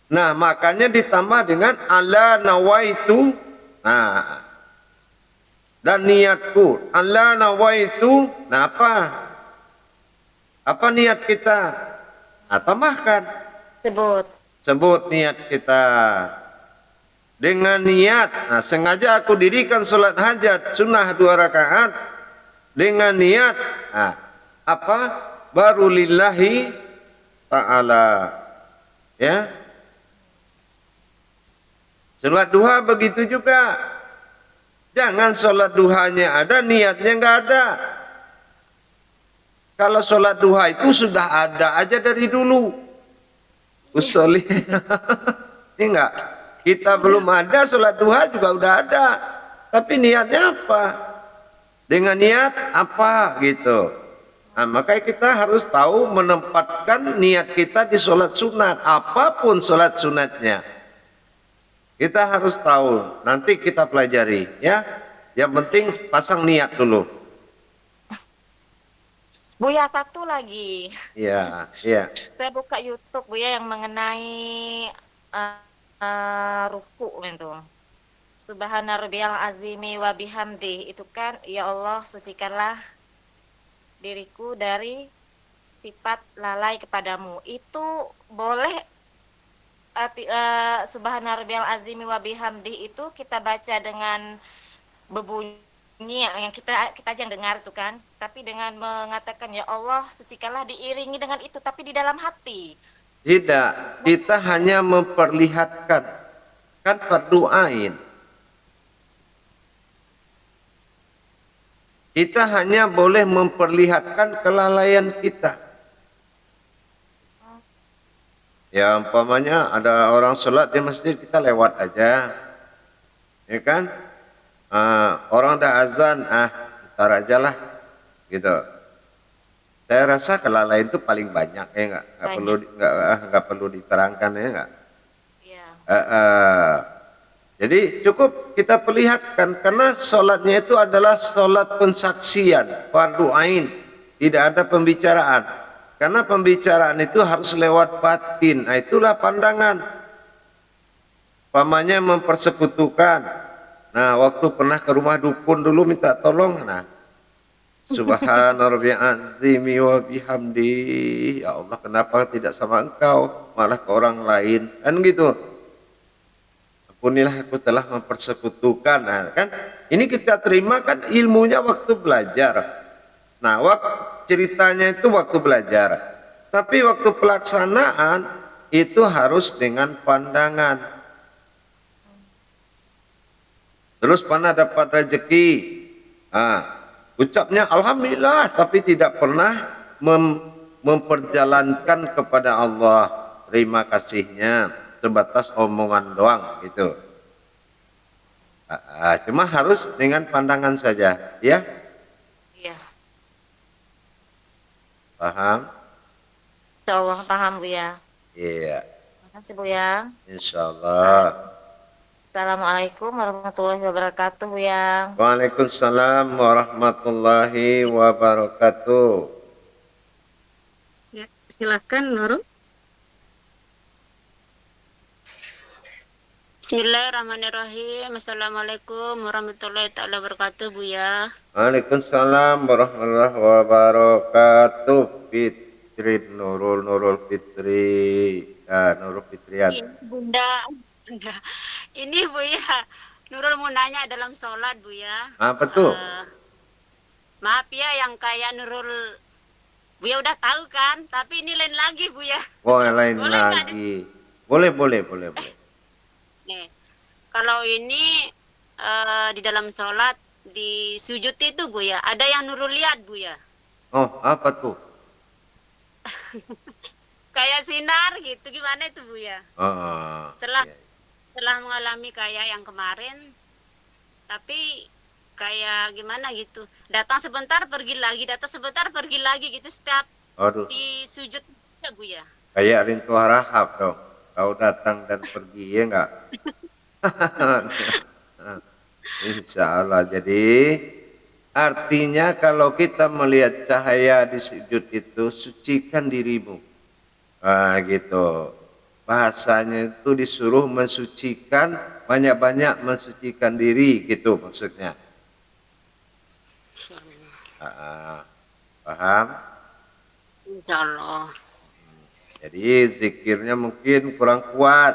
Nah, makanya ditambah dengan ala nawaitu. Nah, dan niatku ala nawaitu. Nah, apa niat kita? Nah, tambahkan, sebut niat kita dengan niat. Nah, sengaja aku dirikan sholat hajat sunnah 2 rakaat dengan niat apa? Baru lillahi ta'ala, ya. Sholat duha begitu juga. Jangan sholat duhanya ada, niatnya nggak ada. Kalau sholat duha itu sudah ada aja dari dulu. Usolli. Ini enggak. Kita belum ada, sholat duha juga udah ada. Tapi niatnya apa? Dengan niat apa gitu. Nah, makanya kita harus tahu menempatkan niat kita di sholat sunat. Apapun sholat sunatnya. Kita harus tahu, nanti kita pelajari ya. Yang penting pasang niat dulu. Buya, satu lagi. Iya, iya. Saya buka YouTube Buya yang mengenai ruku itu. Subhana rabbiyal azimi wa bihamdi, itu kan, ya Allah sucikanlah diriku dari sifat lalai kepadamu. Itu boleh subhana rabbiyal azimi wa bihamdi itu kita baca dengan berbunyi yang kita aja dengar itu kan, tapi dengan mengatakan ya Allah sucikanlah diiringi dengan itu, tapi di dalam hati. Tidak, kita hanya memperlihatkan, kan fardu ain. Kita hanya boleh memperlihatkan kelalaian kita. Ya umpamanya ada orang sholat di masjid, kita lewat aja, ya kan? Orang dah azan, ntar aja lah, gitu. Saya rasa kelalaian itu paling banyak, ya nggak perlu diterangkan, ya nggak. Ya. Jadi cukup kita perlihatkan, karena sholatnya itu adalah sholat pensaksian, fardu ain, tidak ada pembicaraan. Karena pembicaraan itu harus lewat batin. Nah, itulah pandangan. Pamannya mempersekutukan. Nah, waktu pernah ke rumah dukun dulu minta tolong. Nah, subhana rabbiyal azimi wa bihamdi. Ya Allah, kenapa tidak sama engkau, malah ke orang lain? Kan gitu. Ampunilah aku telah mempersekutukan. Nah, kan ini kita terima kan ilmunya waktu belajar. Nah, ceritanya itu waktu belajar, tapi waktu pelaksanaan itu harus dengan pandangan. Terus pernah dapat rezeki, ucapnya alhamdulillah, tapi tidak pernah memperjalankan kepada Allah terima kasihnya, sebatas omongan doang gitu. Cuma harus dengan pandangan saja, ya. Paham? Insyaallah paham Buya. Iya. Terima kasih Buya. Insyaallah. Assalamualaikum warahmatullahi wabarakatuh Buya. Waalaikumsalam warahmatullahi wabarakatuh. Ya, silakan Nurul. Bismillahirrahmanirrahim. Assalamualaikum warahmatullahi taala wabarakatuh Buya. Waalaikumsalam warahmatullahi wabarakatuh. Fitri Nurul Fitri, Nurul Fitrian. Bunda. Ini Buya, Nurul mau nanya dalam sholat Buya. Apa tuh? Maaf ya, yang kayak Nurul Buya udah tahu kan, tapi ini lain lagi Buya. Oh, lain Boleh lagi. Boleh. Nih, kalau ini di dalam sholat di sujud itu Buya, ada yang Nurul lihat Buya. Oh, apa tuh? Kayak sinar gitu, gimana itu Buya? Setelah mengalami kayak yang kemarin, tapi kayak gimana gitu, datang sebentar pergi lagi, datang sebentar pergi lagi gitu setiap di sujud ya Buya. Kayak rintu harahap dong. Kau datang dan pergi, ya enggak? Insya Allah. Jadi artinya kalau kita melihat cahaya di sujud itu, sucikan dirimu. Gitu. Bahasanya itu disuruh mensucikan, banyak-banyak mensucikan diri, gitu maksudnya. Paham? Insya Allah. Jadi zikirnya mungkin kurang kuat.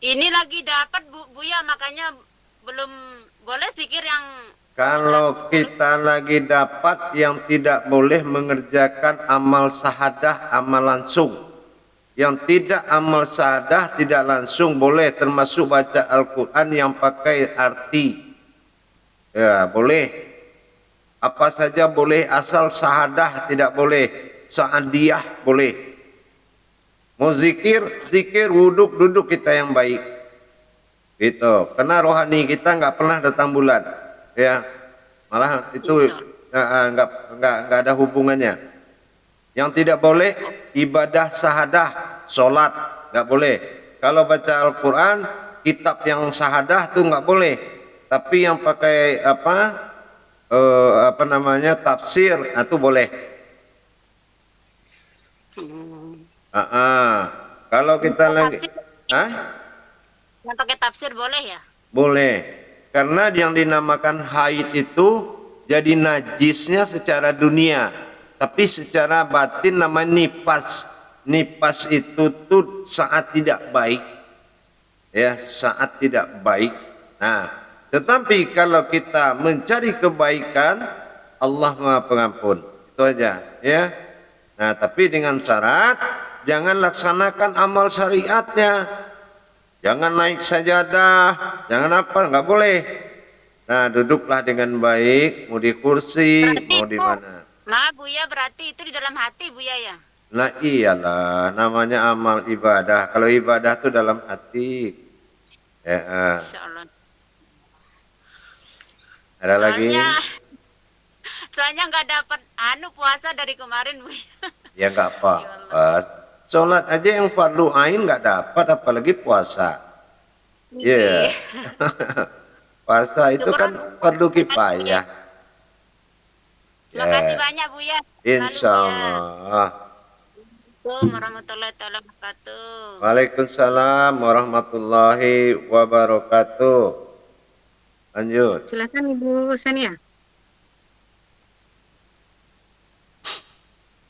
Ini lagi dapat Buya, makanya belum boleh zikir yang Kalau kita lagi dapat, yang tidak boleh mengerjakan amal sahadah, amal langsung. Yang tidak amal sahadah, tidak langsung boleh, termasuk baca Al-Quran yang pakai arti. Ya, boleh. Apa saja boleh, asal sahadah tidak boleh. Saadiyah boleh. Mau zikir, zikir, duduk kita yang baik. Gitu. Karena rohani kita nggak pernah datang bulan. Ya, malah itu nggak ada hubungannya. Yang tidak boleh ibadah sahadah, sholat nggak boleh. Kalau baca Al-Quran, kitab yang sahadah tuh nggak boleh. Tapi yang pakai apa namanya, tafsir itu boleh. Kalau kita lagi, yang pakai tafsir boleh ya? boleh. Karena yang dinamakan haid itu jadi najisnya secara dunia, tapi secara batin namanya nifas. Nifas itu tuh saat tidak baik, ya, saat tidak baik. Nah, tetapi kalau kita mencari kebaikan, Allah Maha Pengampun. Itu aja, ya. Nah, tapi dengan syarat jangan laksanakan amal syariatnya. Jangan naik sajadah, jangan apa, nggak boleh. Nah, duduklah dengan baik, mau di kursi, Berarti mau di mana. Maaf Buya, berarti itu di dalam hati Buya ya? Nah, iyalah, namanya amal ibadah. Kalau ibadah itu dalam hati. Ya, Insya Allah. ada lagi? Soalnya nggak dapat puasa dari kemarin Buya. Ya nggak apa-apa. Sholat aja yang fardu ain nggak dapat, apalagi puasa. Iya. Yeah. Puasa itu kan fardu kifayah. Terima kasih banyak Buya. Insya Allah. Assalamualaikum warahmatullahi wabarakatuh. Waalaikumsalam warahmatullahi wabarakatuh. Lanjut. Silakan Ibu Sania.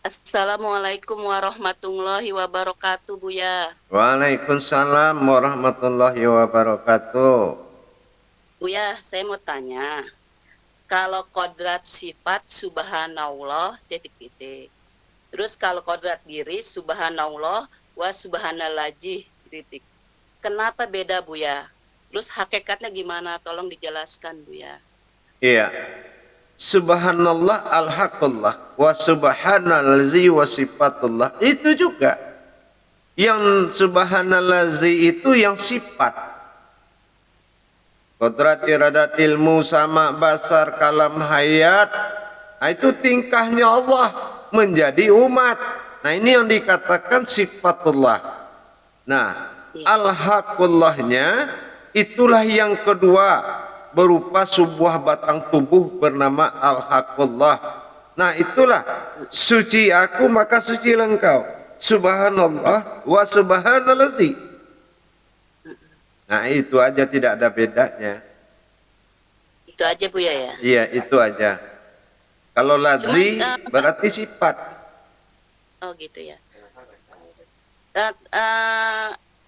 Assalamualaikum warahmatullahi wabarakatuh, Buya. Waalaikumsalam warahmatullahi wabarakatuh. Buya, saya mau tanya. Kalau kodrat sifat subhanallah titik-titik. Terus kalau kodrat diri subhanallah wa subhanallahji titik. Kenapa beda, Buya? Terus hakikatnya gimana? Tolong dijelaskan, Buya. Iya. Subhanallah al-haqqullah wa subhanallazi wa sifatullah, itu juga. Yang subhanallazi itu yang sifat. Kodrat, iradat, ilmu, sama, basar, kalam, hayat. Nah, itu tingkahnya Allah menjadi umat. Nah, ini yang dikatakan sifatullah. Nah, al-haqqullahnya itulah yang kedua, berupa sebuah batang tubuh bernama al-haqqullah. Nah, itulah suci aku maka sucilah engkau. Subhanallah wa subhanallazi. Nah, itu aja, tidak ada bedanya. Itu aja, Buya ya? Iya, itu aja. Kalau lazi berarti sifat. Oh, gitu ya.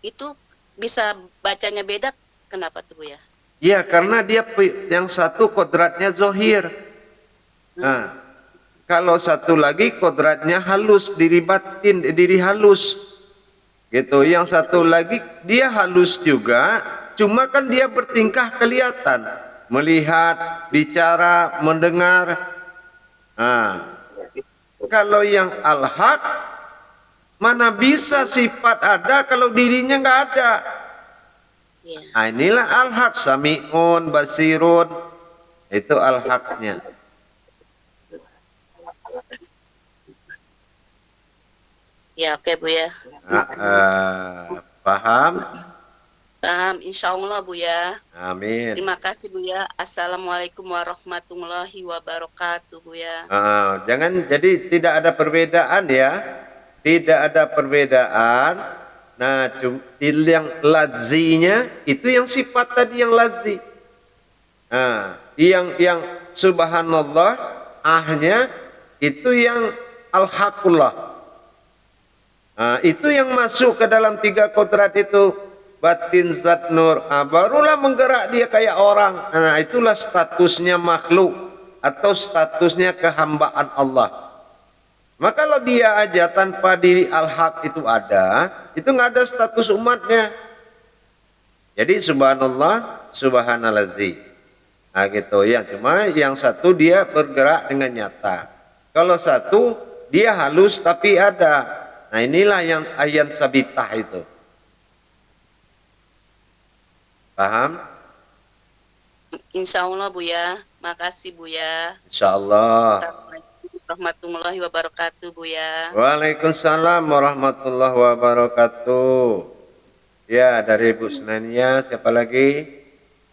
Itu bisa bacanya beda, kenapa tuh, Buya? Ya, karena dia yang satu kodratnya zohir. Nah, kalau satu lagi kodratnya halus, diri batin, diri halus. Gitu. Yang satu lagi dia halus juga, cuma kan dia bertingkah kelihatan. Melihat, bicara, mendengar. Nah, kalau yang al-haq, mana bisa sifat ada kalau dirinya nggak ada. Nah, inilah al-haq, sami'un, basirun, itu al-haqnya. Ya, oke Buya. Paham? Paham, insya Allah Buya. Amin. Terima kasih Buya. Assalamualaikum warahmatullahi wabarakatuh Buya. Jangan, jadi tidak ada perbedaan ya, tidak ada perbedaan. Nah, yang lazinya itu yang sifat tadi yang lazi. Nah, yang subhanallah ahnya itu yang al-haqullah. Nah, itu yang masuk ke dalam 3 kodrat itu, batin, zat, nur. Barulah menggerak dia kayak orang. Nah, itulah statusnya makhluk atau statusnya kehambaan Allah. Maka kalau dia aja tanpa diri al-haq itu ada, itu nggak ada status umatnya. Jadi subhanallah, subhanalazi. Nah gitu ya, cuma yang satu dia bergerak dengan nyata. Kalau satu dia halus tapi ada. Nah inilah yang ayat sabitah itu. Paham? Insya Allah Buya. Makasih Buya. Insya Allah. Assalamualaikum warahmatullahi wabarakatuh Buya. Waalaikumsalam warahmatullahi wabarakatuh. Ya, dari Ibu Senania, siapa lagi?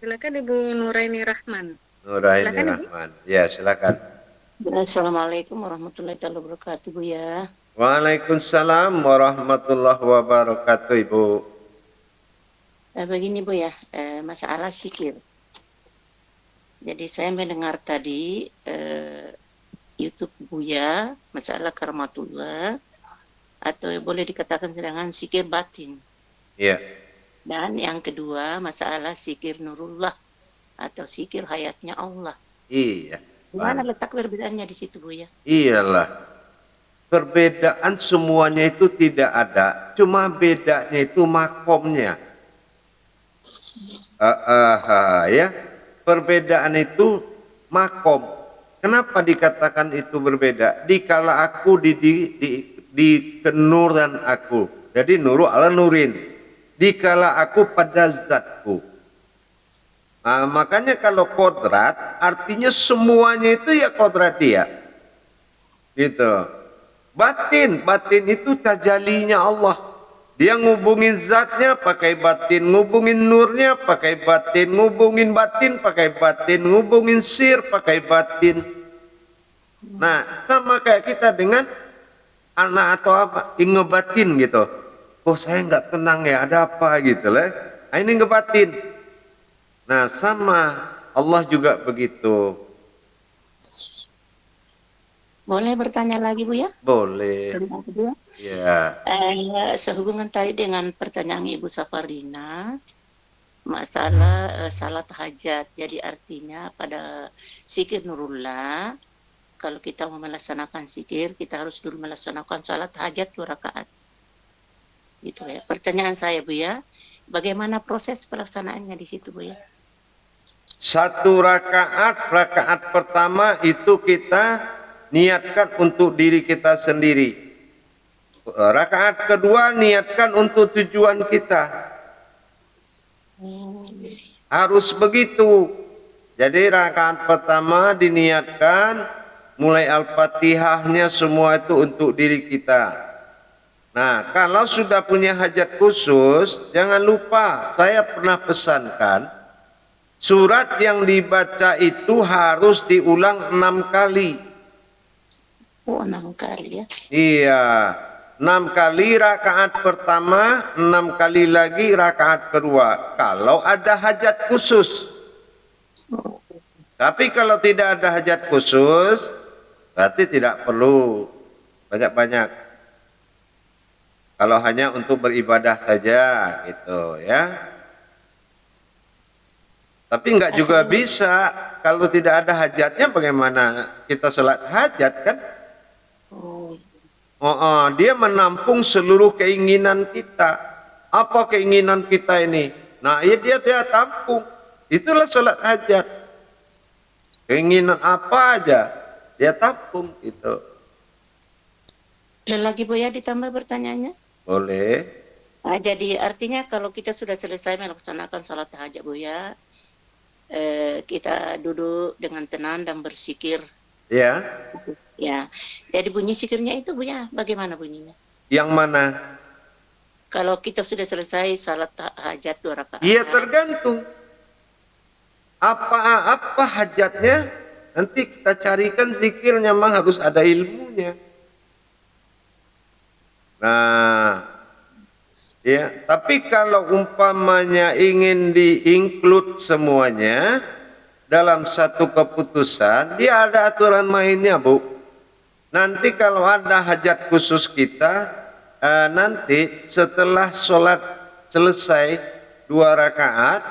Silakan Ibu Nuraini Rahman. Nuraini Silakan, Ibu. Rahman. Ya, silakan. Assalamualaikum warahmatullahi wabarakatuh, Bu ya. Waalaikumsalam warahmatullahi wabarakatuh, Ibu. Begini Bu ya, masalah zikir. Jadi saya mendengar tadi YouTube Buya, masalah karamatullah, atau boleh dikatakan sedangkan zikir batin. Iya. Dan yang kedua, masalah zikir nurullah, atau zikir hayatnya Allah. Iya. Mana letak perbedaannya di situ Buya? Iyalah. Perbedaan semuanya itu tidak ada, cuma bedanya itu makomnya. Ya. Perbedaan itu makom. Kenapa dikatakan itu berbeda? Dikala aku di kenuran aku. Jadi nuru ala nurin. Dikala aku pada zatku. Nah, makanya kalau kodrat artinya semuanya itu ya kodrat dia. Gitu. Batin itu tajalinya Allah. Dia ngubungin zatnya pakai batin, ngubungin nurnya pakai batin, ngubungin batin pakai batin, ngubungin sir pakai batin. Nah, sama kayak kita dengan anak atau apa, ngebatin gitu. Oh saya nggak tenang ya, ada apa gitu lah. Nah, ini ngebatin. Nah, sama Allah juga begitu. Boleh bertanya lagi Bu ya? Boleh. Yang kedua? Ya. Sehubungan tadi dengan pertanyaan Ibu Safarina, masalah salat hajat. Jadi artinya pada zikir nurullah, kalau kita mau melaksanakan zikir, kita harus dulu melaksanakan salat hajat 2 rakaat. Gitu ya. Pertanyaan saya Bu ya, bagaimana proses pelaksanaannya di situ Bu ya? 1 rakaat pertama itu kita niatkan untuk diri kita sendiri. Rakaat kedua niatkan untuk tujuan kita. Harus begitu. Jadi rakaat pertama diniatkan mulai Al-Fatihahnya semua itu untuk diri kita. Nah, kalau sudah punya hajat khusus, jangan lupa saya pernah pesankan surat yang dibaca itu harus diulang 6 kali. Oh, 6 kali ya? Iya, 6 kali rakaat pertama, 6 kali lagi rakaat kedua. Kalau ada hajat khusus. Tapi kalau tidak ada hajat khusus, berarti tidak perlu banyak-banyak. Kalau hanya untuk beribadah saja, gitu ya. Tapi enggak juga bisa. Kalau tidak ada hajatnya, bagaimana kita sholat hajat kan? Dia menampung seluruh keinginan kita. Apa keinginan kita ini? Nah, ya dia tampung. Itulah sholat hajat. Keinginan apa aja dia tampung itu. Lagi Bu ya ditambah pertanyaannya? Boleh. Nah, jadi artinya kalau kita sudah selesai melaksanakan sholat hajat Bu ya, kita duduk dengan tenang dan berzikir. Ya. Ya, jadi bunyi zikirnya itu Bu ya, bagaimana bunyinya? Yang mana? Kalau kita sudah selesai salat hajat 2 rakaat. Iya, tergantung. Apa hajatnya? Nanti kita carikan zikirnya, memang harus ada ilmunya. Nah, ya, tapi kalau umpamanya ingin di-include semuanya dalam satu keputusan, dia ada aturan mainnya, Bu. Nanti kalau ada hajat khusus kita, nanti setelah sholat selesai 2 rakaat,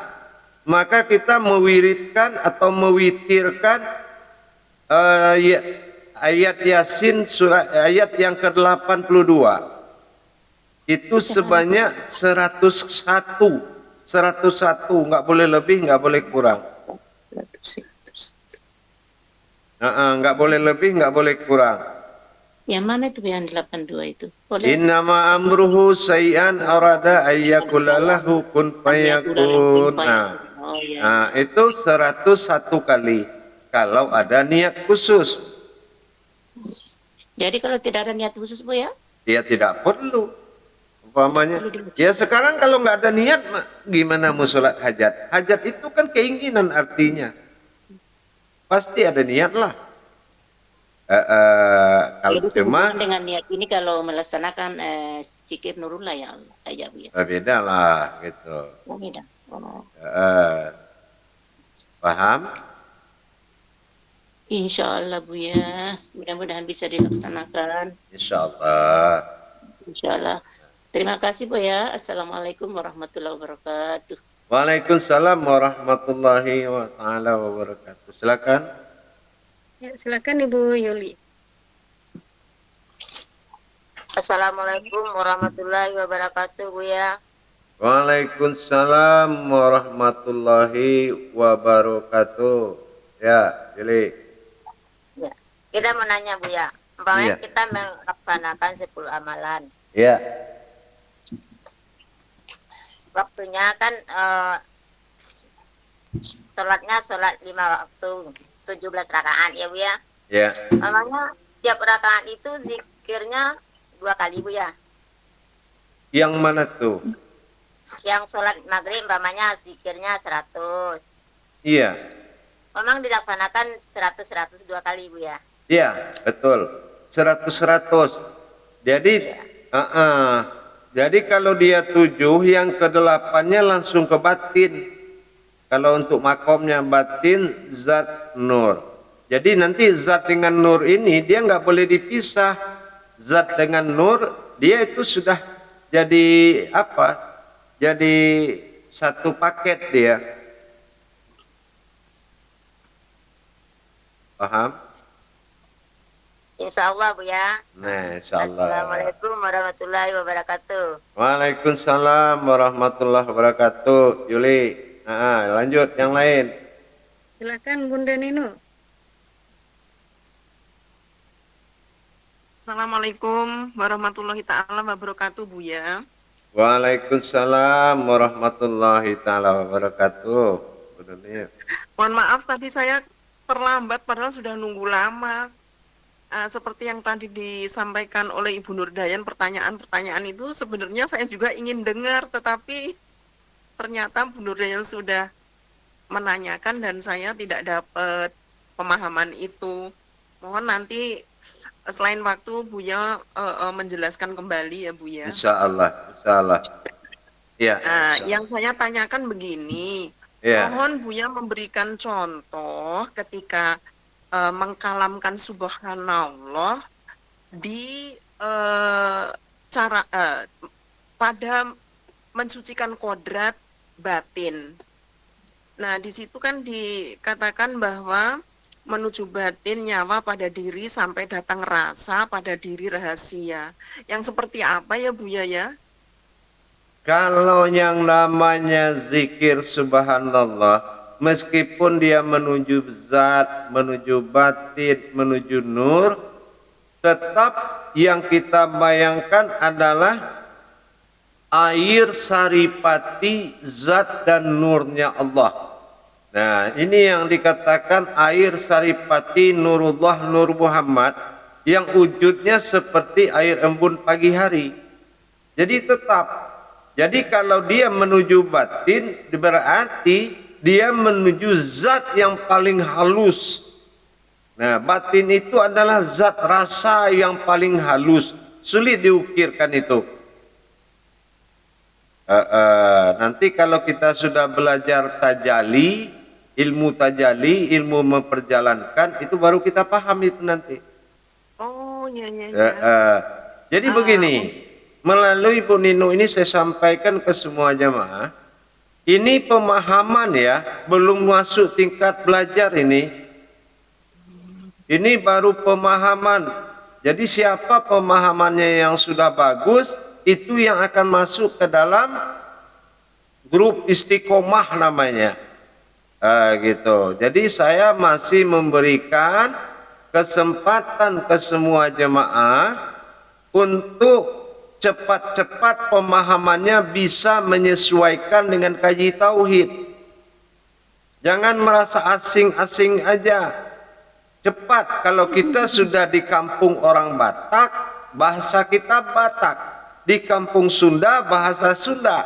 maka kita mewiridkan atau mewitirkan ayat Yasin ayat yang ke-82. Itu sebanyak 101, nggak boleh lebih, nggak boleh kurang. Nggak boleh lebih, nggak boleh kurang. Yang mana itu yang 82 itu? Boleh. Innama amruhu sayyan arada ayyakulalahu kun fayakun. Oh, ya. Nah, itu 101 kali kalau ada niat khusus. Jadi kalau tidak ada niat khusus, Bu ya? Ya tidak perlu. Umpamanya, ya sekarang kalau nggak ada niat, gimana mau sholat hajat? Hajat itu kan keinginan artinya. Pasti ada niat lah. Kalau Jadi cuma dengan niat ini kalau melaksanakan zikir nurullah ya aja, Bu ya. beda lah gitu. Oh, beda. Oh. Paham? Insya Allah, Bu ya. Mudah-mudahan bisa dilaksanakan. Insya Allah. Insya Allah. Terima kasih, Bu ya. Assalamualaikum warahmatullahi wabarakatuh. Waalaikumsalam warahmatullahi wabarakatuh. Silakan. Ya, silakan Ibu Yuli. Assalamualaikum warahmatullahi wabarakatuh, Bu ya. Waalaikumsalam warahmatullahi wabarakatuh. Ya, Yuli. Ya. Kita mau nanya, Bu ya. Umpamanya Iya. kita melaksanakan 10 amalan. Ya, Waktunya kan sholatnya sholat 5 waktu, 17 rakaat ya, Bu ya. ya. Namanya tiap rakaat itu zikirnya 2 kali, Bu ya. Yang mana tuh? Yang sholat maghrib umpamanya zikirnya 100. Iya. Memang dilaksanakan 100 2 kali, Bu ya. Iya, betul. 100. Jadi, jadi kalau dia 7, yang ke-8-nya langsung ke batin. Kalau untuk makomnya batin, zat, nur. Jadi nanti zat dengan nur ini dia nggak boleh dipisah. Zat dengan nur dia itu sudah jadi apa? Jadi satu paket dia. Paham? Insya Allah, Bu ya. Nah, insyaallah. Assalamualaikum warahmatullahi wabarakatuh. Waalaikumsalam warahmatullahi wabarakatuh. Yuli, lanjut yang lain. Silakan Bunda Nino. Assalamualaikum warahmatullahi ta'ala wabarakatuh, Bu ya. Waalaikumsalam warahmatullahi taala wabarakatuh. Mohon maaf tadi saya terlambat padahal sudah nunggu lama. Seperti yang tadi disampaikan oleh Ibu Nurdayan, pertanyaan-pertanyaan itu sebenarnya saya juga ingin dengar, tetapi ternyata Bu Nurdayan sudah menanyakan dan saya tidak dapat pemahaman itu. Mohon nanti selain waktu Buya menjelaskan kembali ya, Bu ya. Insyaallah, insyaallah. Ya. Yang saya tanyakan begini, Ya. mohon Buya memberikan contoh ketika mengkalamkan subhanallah di cara pada mensucikan kodrat batin. Nah, di situ kan dikatakan bahwa menuju batin nyawa pada diri sampai datang rasa pada diri rahasia. Yang seperti apa ya, Buya ya? Kalau yang namanya zikir subhanallah, meskipun dia menuju zat, menuju batin, menuju nur, tetap yang kita bayangkan adalah air saripati zat dan nurnya Allah. Nah, ini yang dikatakan air saripati nurullah, nur Muhammad. yang wujudnya seperti air embun pagi hari. Jadi tetap. Jadi kalau dia menuju batin, berarti dia menuju zat yang paling halus. Nah, batin itu adalah zat rasa yang paling halus. Sulit diukirkan itu. Nanti kalau kita sudah belajar tajali, ilmu memperjalankan, itu baru kita paham itu nanti. Oh, iya. Jadi begini, melalui Bu Nino ini saya sampaikan ke semua jamaah, ini pemahaman ya, belum masuk tingkat belajar ini. Ini baru pemahaman. Jadi siapa pemahamannya yang sudah bagus, itu yang akan masuk ke dalam grup istiqomah namanya. Gitu. Jadi saya masih memberikan kesempatan ke semua jemaah untuk cepat-cepat pemahamannya bisa menyesuaikan dengan kaji tauhid. Jangan merasa asing-asing aja. Cepat, kalau kita sudah di kampung orang Batak, bahasa kita Batak. Di kampung Sunda, bahasa Sunda.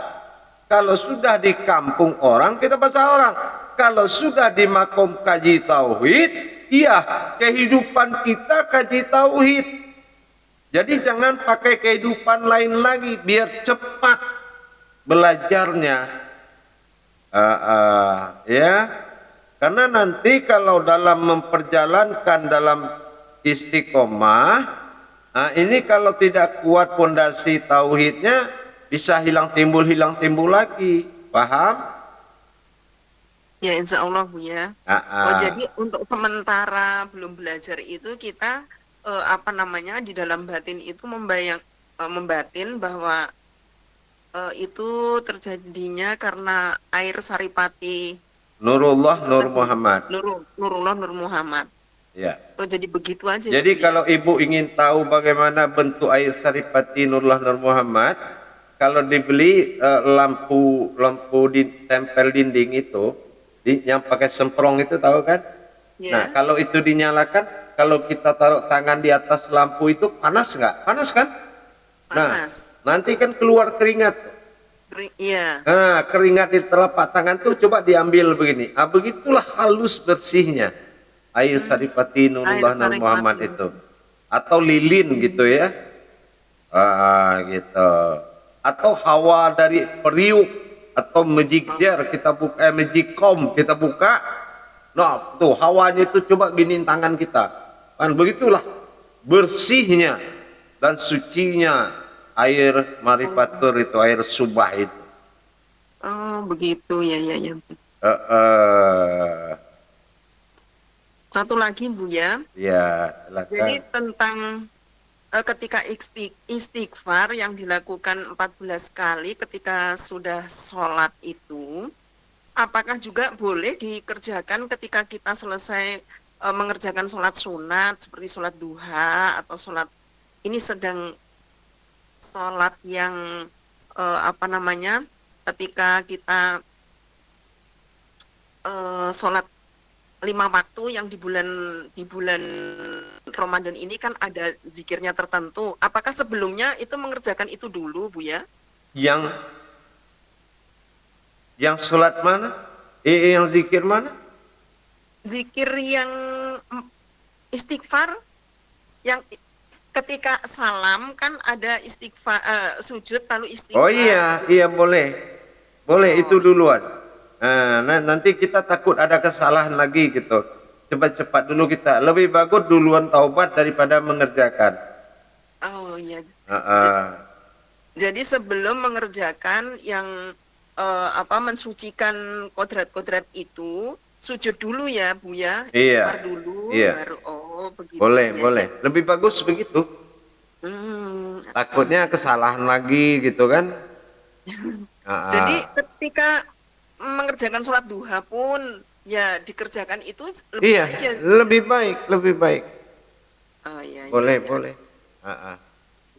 Kalau sudah di kampung orang, kita bahasa orang. Kalau sudah di makom kaji tauhid, iya, kehidupan kita kaji tauhid. Jadi jangan pakai kehidupan lain lagi, biar cepat belajarnya. Ya, karena nanti kalau dalam memperjalankan dalam istiqomah, ini kalau tidak kuat fondasi tauhidnya, bisa hilang timbul lagi. Paham? Ya, insya Allah Bu ya. Jadi untuk sementara belum belajar itu kita di dalam batin itu membatin bahwa itu terjadinya karena air saripati Nurullah Nur Muhammad. Nurullah Nur Muhammad. Ya. Jadi begitu aja. Jadi kalau ibu ingin tahu bagaimana bentuk air saripati Nurullah Nur Muhammad, kalau dibeli lampu ditempel dinding itu, yang pakai semprong itu tahu kan? Ya. Nah kalau itu dinyalakan, kalau kita taruh tangan di atas lampu itu panas nggak? Panas kan? Panas. Nah nanti kan keluar keringat. Iya. Nah, keringat di telapak tangan tuh coba diambil begini. Begitulah halus bersihnya air saripati Nurullah Nur Muhammad itu. Atau lilin gitu ya. Gitu. Atau hawa dari periuk atau mejikjer kita buka, mejikom kita buka. Nah, tuh hawanya itu coba giniin tangan kita. Kan begitulah bersihnya dan sucinya air marifatur itu, air subah itu. Oh, begitu ya. Satu lagi Bu ya. Ya, silakan. Jadi tentang ketika istighfar yang dilakukan 14 kali ketika sudah sholat itu, apakah juga boleh dikerjakan ketika kita selesai mengerjakan sholat sunat seperti sholat duha atau sholat ini sedang sholat yang ketika kita sholat 5 waktu yang di bulan Ramadan ini kan ada zikirnya tertentu. Apakah sebelumnya itu mengerjakan itu dulu Bu ya? Yang sholat mana? Yang zikir mana? Zikir yang istighfar, yang ketika salam kan ada istighfar, sujud lalu istighfar. Oh iya boleh itu duluan. Nah, nanti kita takut ada kesalahan lagi gitu. Cepat-cepat dulu kita. Lebih bagus duluan taubat daripada mengerjakan. Oh iya. Jadi sebelum mengerjakan yang mensucikan kodrat-kodrat itu, sujud dulu ya Bu ya, istighfar dulu, baru begitu. Boleh. Lebih bagus begitu. Takutnya kesalahan lagi gitu kan. Jadi ketika mengerjakan sholat duha pun ya dikerjakan itu lebih baik ya. Lebih baik. Oh iya. Boleh.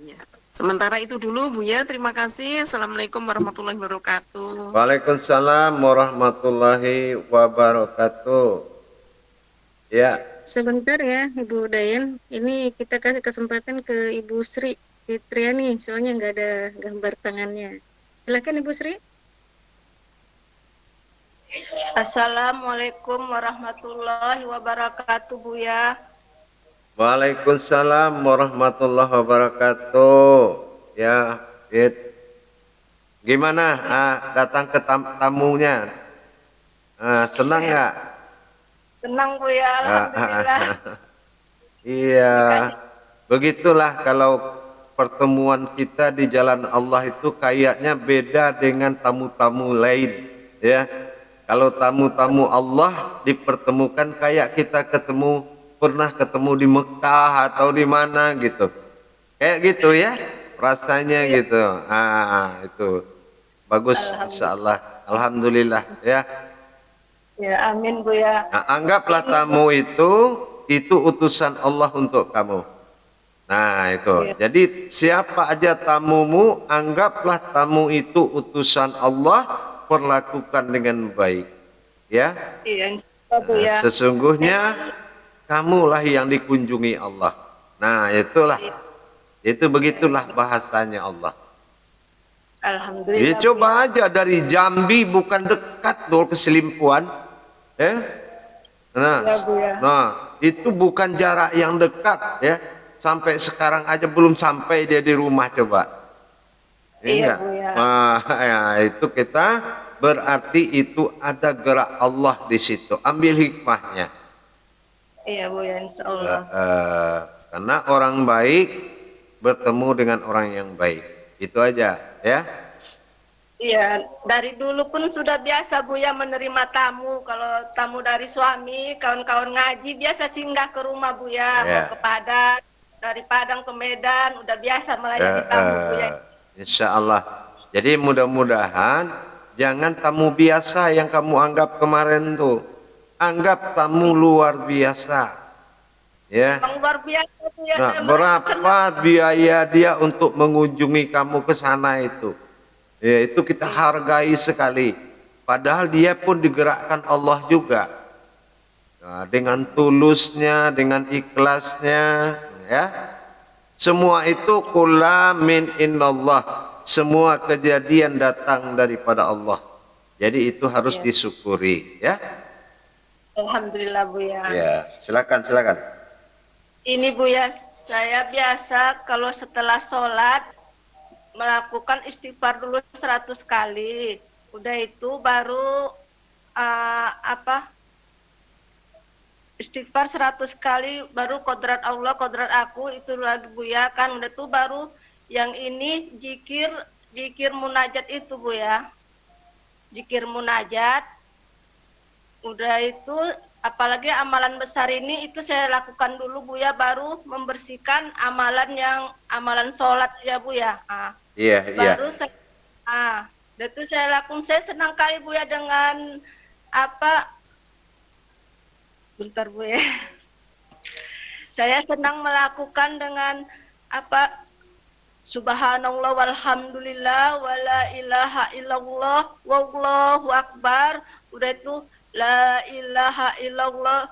Ya. Sementara itu dulu Bu ya, terima kasih. Assalamualaikum warahmatullahi wabarakatuh. Waalaikumsalam warahmatullahi wabarakatuh. Ya. Sebentar ya, Ibu Dayan. Ini kita kasih kesempatan ke Ibu Sri Fitriani, soalnya nggak ada gambar tangannya. Silakan Ibu Sri. Assalamualaikum warahmatullahi wabarakatuh, Buya. Waalaikumsalam warahmatullahi wabarakatuh. Ya, gimana datang ke tamunya? Senang nggak? Senang, Buya, alhamdulillah. Iya, begitulah kalau pertemuan kita di jalan Allah itu kayaknya beda dengan tamu-tamu lain, ya. Kalau tamu-tamu Allah dipertemukan kayak kita pernah ketemu di Mekah atau di mana gitu. Kayak gitu ya, rasanya gitu. Itu bagus, insyaallah. Alhamdulillah ya. Ya, amin, Buya. Nah, anggaplah tamu itu utusan Allah untuk kamu. Nah, itu. Jadi siapa aja tamumu, anggaplah tamu itu utusan Allah, perlakukan dengan baik. Ya. Iya, Nah, sesungguhnya kamulah yang dikunjungi Allah. Nah, itulah. Itu begitulah bahasanya Allah. Alhamdulillah. Ya, coba aja dari Jambi, bukan dekat dol ke Selimpuan. Nah, itu bukan jarak yang dekat ya. Sampai sekarang aja belum sampai dia di rumah, coba. Iya, Enggak. Buya. Nah, ya, itu kita berarti itu ada gerak Allah di situ. Ambil hikmahnya. Iya, Buya, insyaallah. Karena orang baik bertemu dengan orang yang baik. Itu aja ya. Iya, dari dulu pun sudah biasa Buya menerima tamu. Kalau tamu dari suami, kawan-kawan ngaji biasa singgah ke rumah Buya, mau ke Padang, dari Padang ke Medan, udah biasa melayani tamu Buya. Insya Allah. Jadi mudah-mudahan jangan tamu biasa yang kamu anggap kemarin tuh. Anggap tamu luar biasa. Ya. Emang luar biasa Buya. Nah, berapa biaya dia untuk mengunjungi kamu ke sana itu? Ya, itu kita hargai sekali. Padahal dia pun digerakkan Allah juga. Nah, dengan tulusnya, dengan ikhlasnya, ya. Semua itu kula min innallah. Semua kejadian datang daripada Allah. Jadi itu harus disyukuri, ya. Alhamdulillah Buya. Ya, silakan. Ini Buya, saya biasa kalau setelah sholat melakukan istighfar dulu 100 kali. Udah itu baru istighfar 100 kali, baru kodrat Allah, kodrat aku, itu lagi Buya. Kan udah tuh baru yang ini zikir munajat itu Buya. Zikir munajat. Udah itu apalagi amalan besar ini itu saya lakukan dulu Buya, baru membersihkan amalan sholat ya Buya. Iya. Baru itu saya lakukan. Saya senang kali Buya dengan bentar Buya. Saya senang melakukan dengan Subhanallah walhamdulillah wala ilaha illallah wallahu akbar. Udah itu la ilaha illallah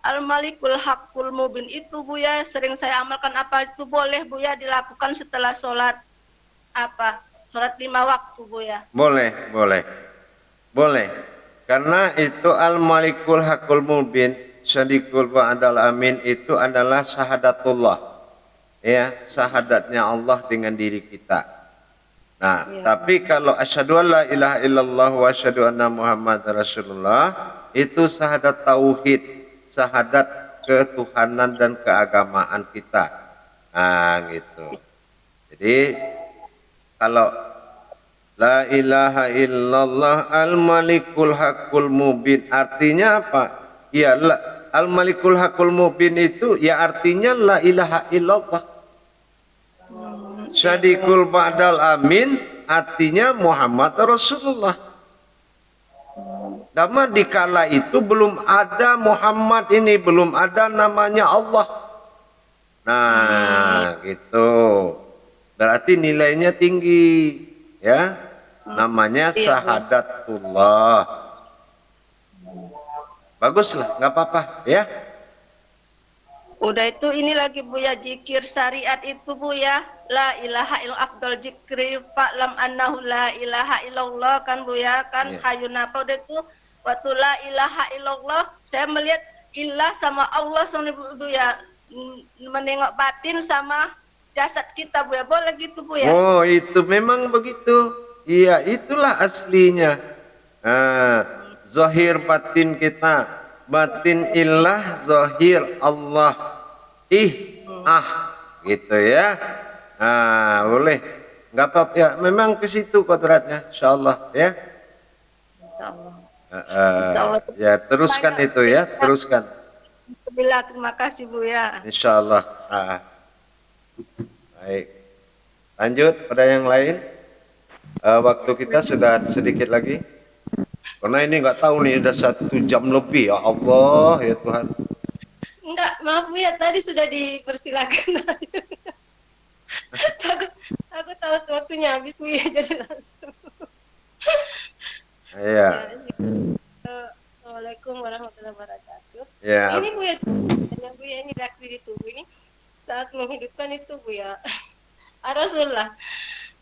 al-malikul haqqul mubin, itu Buya sering saya amalkan. Apa itu boleh Buya dilakukan setelah sholat sholat 5 waktu Buya? Boleh. Karena itu al-malikul haqqul mubin, syadikul ba'dal amin, itu adalah syahadatullah. Ya, syahadatnya Allah dengan diri kita. Nah, tapi kalau asyhadu an la ilaha illallah wa asyhadu anna Muhammad Rasulullah, itu syahadat tauhid, syahadat ketuhanan dan keagamaan kita. Nah, gitu. Jadi kalau la ilaha illallah al-malikul haqqul mubin artinya apa? Ya, al-malikul haqqul mubin itu ya artinya la ilaha illallah. Syadikul ba'dal amin artinya Muhammad Rasulullah. Karena dikala itu belum ada Muhammad ini, belum ada namanya Allah. Nah, gitu. Berarti nilainya tinggi, ya. Namanya syahadatullah. Bagus lah, nggak apa-apa ya. Udah itu ini lagi Bu ya, zikir syariat itu Bu ya. La ilaha illallah afdal zikri fa'lam annahu la ilaha illallah kan Bu ya, kan Iya. hayun apa udah itu waktu la ilaha illallah saya melihat ilah sama Allah sama Bu ya, menengok batin sama jasad kita Bu ya. Boleh gitu Bu ya. Oh, itu memang begitu. Iya, itulah aslinya. Nah, zahir batin kita, batin ilah, zahir Allah. Gitu ya. Nah, boleh. Nggak apa-apa ya. Memang ke situ kodratnya, insyaallah ya. Insyaallah. Ya, teruskan itu ya, teruskan. Alhamdulillah, terima kasih Bu ya. Insyaallah. Baik. Lanjut pada yang lain. Waktu kita sudah sedikit lagi. Karena ini nggak tahu nih, udah 1 jam lebih. Ya Allah, ya Tuhan. Enggak, maaf Bu ya, tadi sudah dipersilakan. Aku tahu waktunya habis Bu ya, jadi langsung. Iya. Assalamualaikum warahmatullahi wabarakatuh. Ya. Ini Bu ya, Bu ya, ini reaksi di tubuh ini saat menghidupkan itu Bu ya. Rasulullah,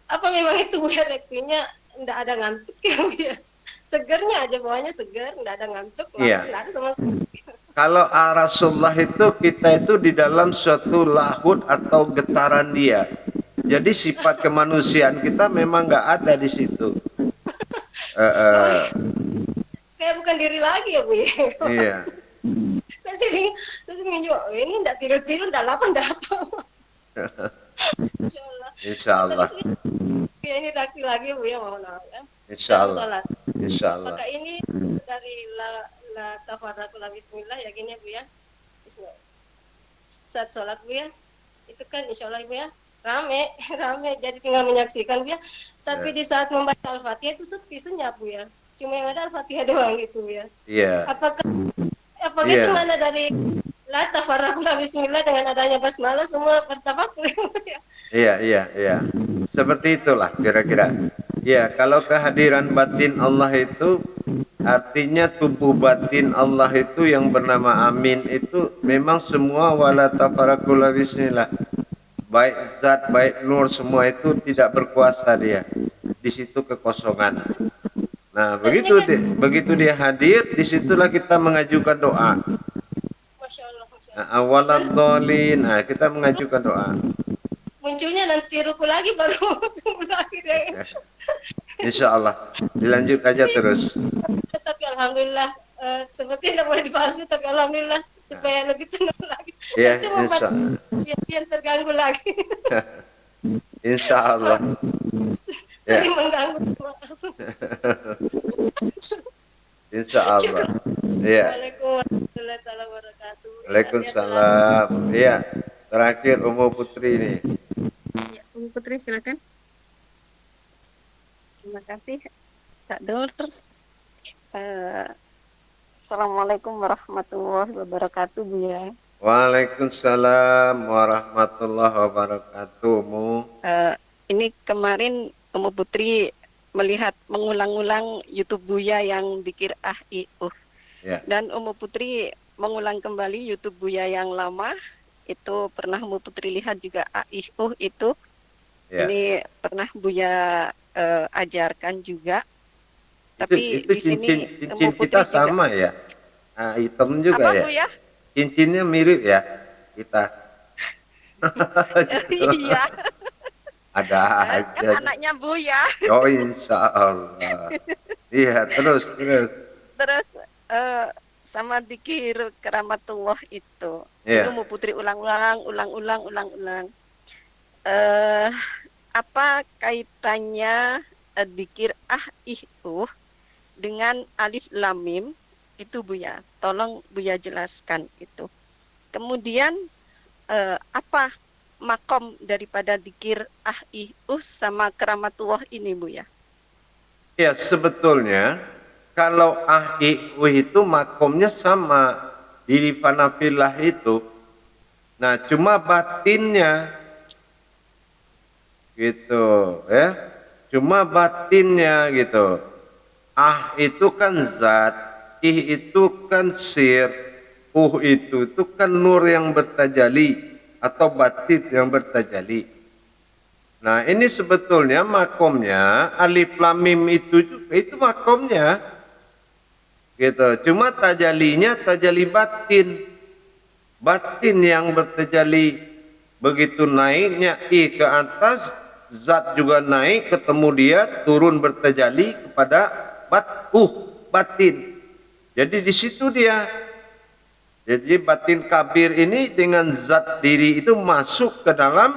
apa memang itu Bu ya reaksinya enggak ada ngantuk ya Bu ya? Segernya aja bawahnya seger, enggak ada ngantuk, Iya. enggak ada sama sekali. Kalau Rasulullah itu kita itu di dalam suatu lahut atau getaran dia. Jadi sifat kemanusiaan kita memang nggak ada di situ. Kayak bukan diri lagi ya Bu ya. Iya. Saya sih bingung juga, ini enggak tidur-tidur, enggak lapar, enggak apa. Insyaallah. Insyaallah. Ya, ini laki-lagi Bu ya, mohon maaf ya. Insyaallah. Insyaallah. Maka ini dari la tafarraqul bismillah ya gini ya Bu ya. Bismillah. Saat sholat Bu ya, itu kan insyaallah Bu ya, rame jadi tinggal menyaksikan Bu ya. Tapi Ya. di saat membaca Al-Fatihah itu sepi, senyap Bu ya. Cuma yang ada Al-Fatihah doang gitu Bu ya. Iya. Apakah Iya. gimana dari la tafarraqul bismillah dengan adanya basmalah semua bertafakur Bu ya. Iya. Seperti itulah kira-kira. Ya, kalau kehadiran batin Allah itu artinya tubuh batin Allah itu yang bernama Amin itu memang semua wala tafarakul bismillah. Baik zat, baik nur semua itu tidak berkuasa dia. Di situ kekosongan. Nah, begitu dia hadir, disitulah kita mengajukan doa. Masya Allah. Awaladolin, nah kita mengajukan doa. Munculnya nanti ruku lagi baru tunggu lagi deh. Insya Allah dilanjut aja terus. Tapi alhamdulillah seperti tidak boleh dibahas tapi alhamdulillah supaya lebih tenang lagi. Ya, Itu membuat insya Allah. biar terganggu lagi. Insya Allah. Ya. Sering mengganggu. Maaf. Insya Allah. Ya. Waalaikumsalam warahmatullahi wabarakatuh. Waalaikumsalam. Iya. Terakhir Umu Putri ini. Ya, Ibu Putri silakan. Terima kasih Kak Dur. Assalamualaikum warahmatullahi wabarakatuh Bu ya. Waalaikumsalam warahmatullahi wabarakatuh. Mu. Ini kemarin Umu Putri melihat mengulang-ulang YouTube Buya yang dikir Ya. dan Umu Putri mengulang kembali YouTube Buya yang lama. Itu pernah Umu Putri lihat juga itu. Ya. Ini pernah Buya ajarkan juga. Itu Tapi di sini cincin Umu Putri kita juga- sama ya. Hitam juga Apa ya. Bu ya? Cincinnya mirip ya kita. Iya. Ada Kan aja. anaknya Buya. Oh insya Allah. Iya terus. Terus sama dikir keramatullah itu. Iya. Itu Umu Putri ulang-ulang. Apa kaitannya dikir dengan alif lam mim itu Buya? Tolong Buya jelaskan itu. Kemudian apa makom daripada dikir sama keramatullah ini Buya? Ya sebetulnya kalau itu makomnya sama di fanafillah itu. Nah cuma batinnya gitu ya. Cuma batinnya gitu. Itu kan zat, ih itu kan sir, itu kan nur yang bertajali atau batin yang bertajali. Nah ini sebetulnya makomnya alif lam mim itu juga itu makomnya gitu. Cuma tajalinya tajali batin, batin yang bertajali. Begitu naiknya i ke atas, zat juga naik, ketemu dia turun bertajali kepada batin. Jadi di situ dia. Jadi batin kabir ini dengan zat diri itu masuk ke dalam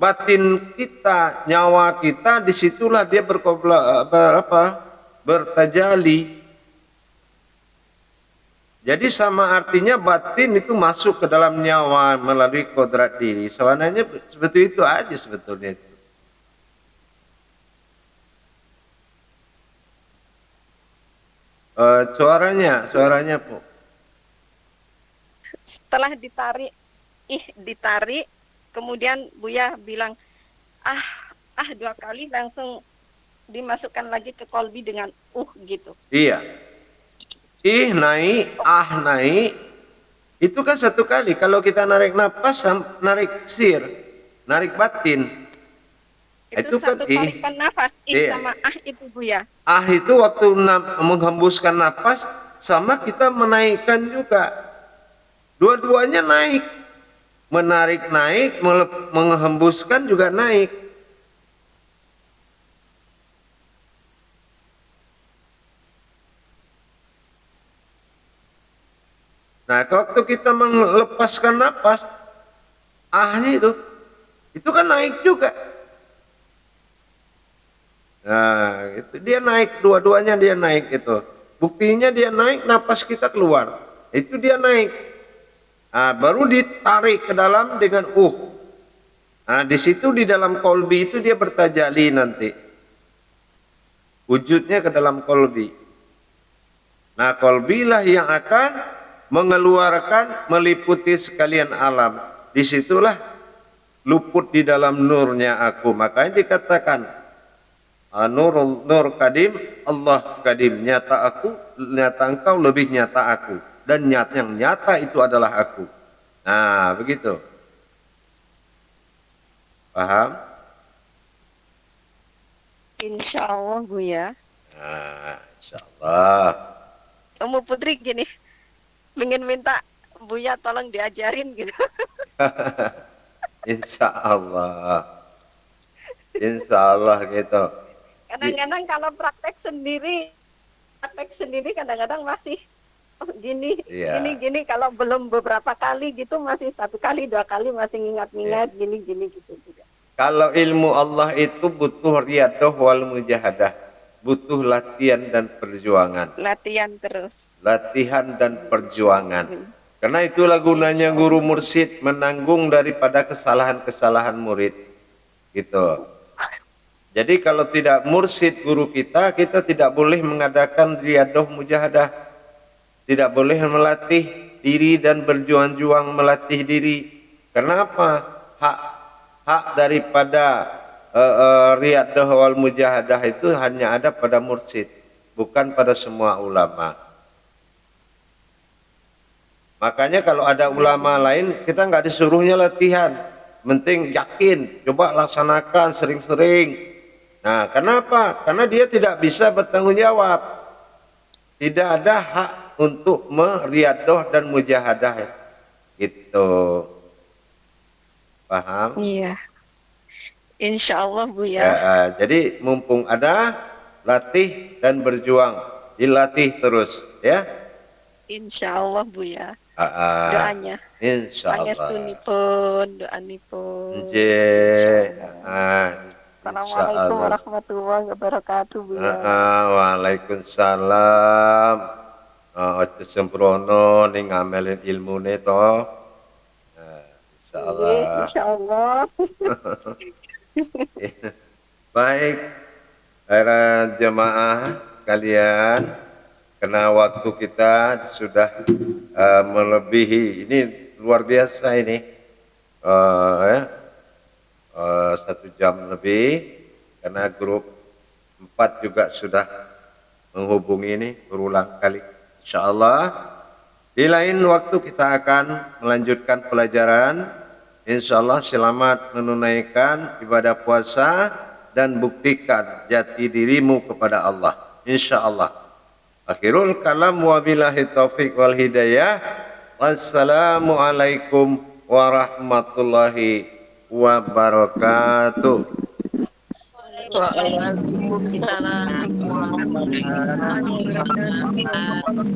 batin kita, nyawa kita, disitulah dia bertajali. Jadi sama artinya batin itu masuk ke dalam nyawa melalui kodrat diri. Sebenarnya seperti itu aja sebetulnya itu. Suaranya Bu. Setelah ditarik, kemudian Buya bilang, dua kali langsung dimasukkan lagi ke kolbi dengan gitu. Iya. Ih naik, naik. Itu kan satu kali. Kalau kita narik napas, narik sir, narik batin. Itu kan satu tarikan nafas, sama itu Buya. Itu waktu menghembuskan napas, sama kita menaikkan juga. Dua-duanya naik. Menarik naik, menghembuskan juga naik. Nah, waktu kita melepaskan napas, itu kan naik juga. Nah, itu dia naik, dua-duanya dia naik itu. Buktinya dia naik, napas kita keluar. Itu dia naik. Nah, baru ditarik ke dalam dengan Nah, di situ di dalam kolbi itu dia bertajali nanti. Wujudnya ke dalam kolbi. Nah, kolbilah yang akan mengeluarkan, meliputi sekalian alam. Disitulah luput di dalam nurnya aku. Makanya dikatakan nur kadim, Allah kadim. Nyata aku, nyata engkau, lebih nyata aku. Dan yang nyata itu adalah aku. Nah begitu. Paham? Insya Allah Buya. Nah, insya Allah. Kamu Putri gini, ingin minta Buya tolong diajarin gitu. Insya Allah gitu. Kadang-kadang kalau praktek sendiri kadang-kadang masih gini kalau belum beberapa kali gitu masih satu kali dua kali masih ngingat-ngingat gini gitu juga. Kalau ilmu Allah itu butuh riyadah wal mujahadah, butuh latihan dan perjuangan. Latihan terus. Latihan dan perjuangan. Karena itulah gunanya guru mursyid menanggung daripada kesalahan-kesalahan murid. Gitu. Jadi kalau tidak mursyid guru kita tidak boleh mengadakan riyadah mujahadah. Tidak boleh melatih diri dan berjuang-juang melatih diri. Karena apa? Hak daripada riyadah wal mujahadah itu hanya ada pada mursyid, bukan pada semua ulama. Makanya kalau ada ulama lain, kita nggak disuruhnya latihan. Penting yakin, coba laksanakan sering-sering. Nah, kenapa? Karena dia tidak bisa bertanggung jawab. Tidak ada hak untuk meriadoh dan mujahadah. Gitu. Paham? Iya. Insya Allah Buya. Jadi mumpung ada, latih dan berjuang. Dilatih terus, ya. Insya Allah Buya. Doanya. Insya Allah. Doanipun. Assalamualaikum warahmatullahi wabarakatuh Buya. Waalaikumsalam. Ojo sembrono ning ngamelin ilmune to. Insyaallah. Insyaallah. Baik, para jemaah sekalian, karena waktu kita sudah melebihi, ini luar biasa ini, 1 jam lebih, karena grup 4 juga sudah menghubungi ini berulang kali. Insyaallah di lain waktu kita akan melanjutkan pelajaran. Insyaallah selamat menunaikan ibadah puasa dan buktikan jati dirimu kepada Allah. Insyaallah. Akhirul kalam wabillahi taufik wal hidayah. Wassalamualaikum warahmatullahi wabarakatuh. Waalaikumsalam warahmatullahi wabarakatuh.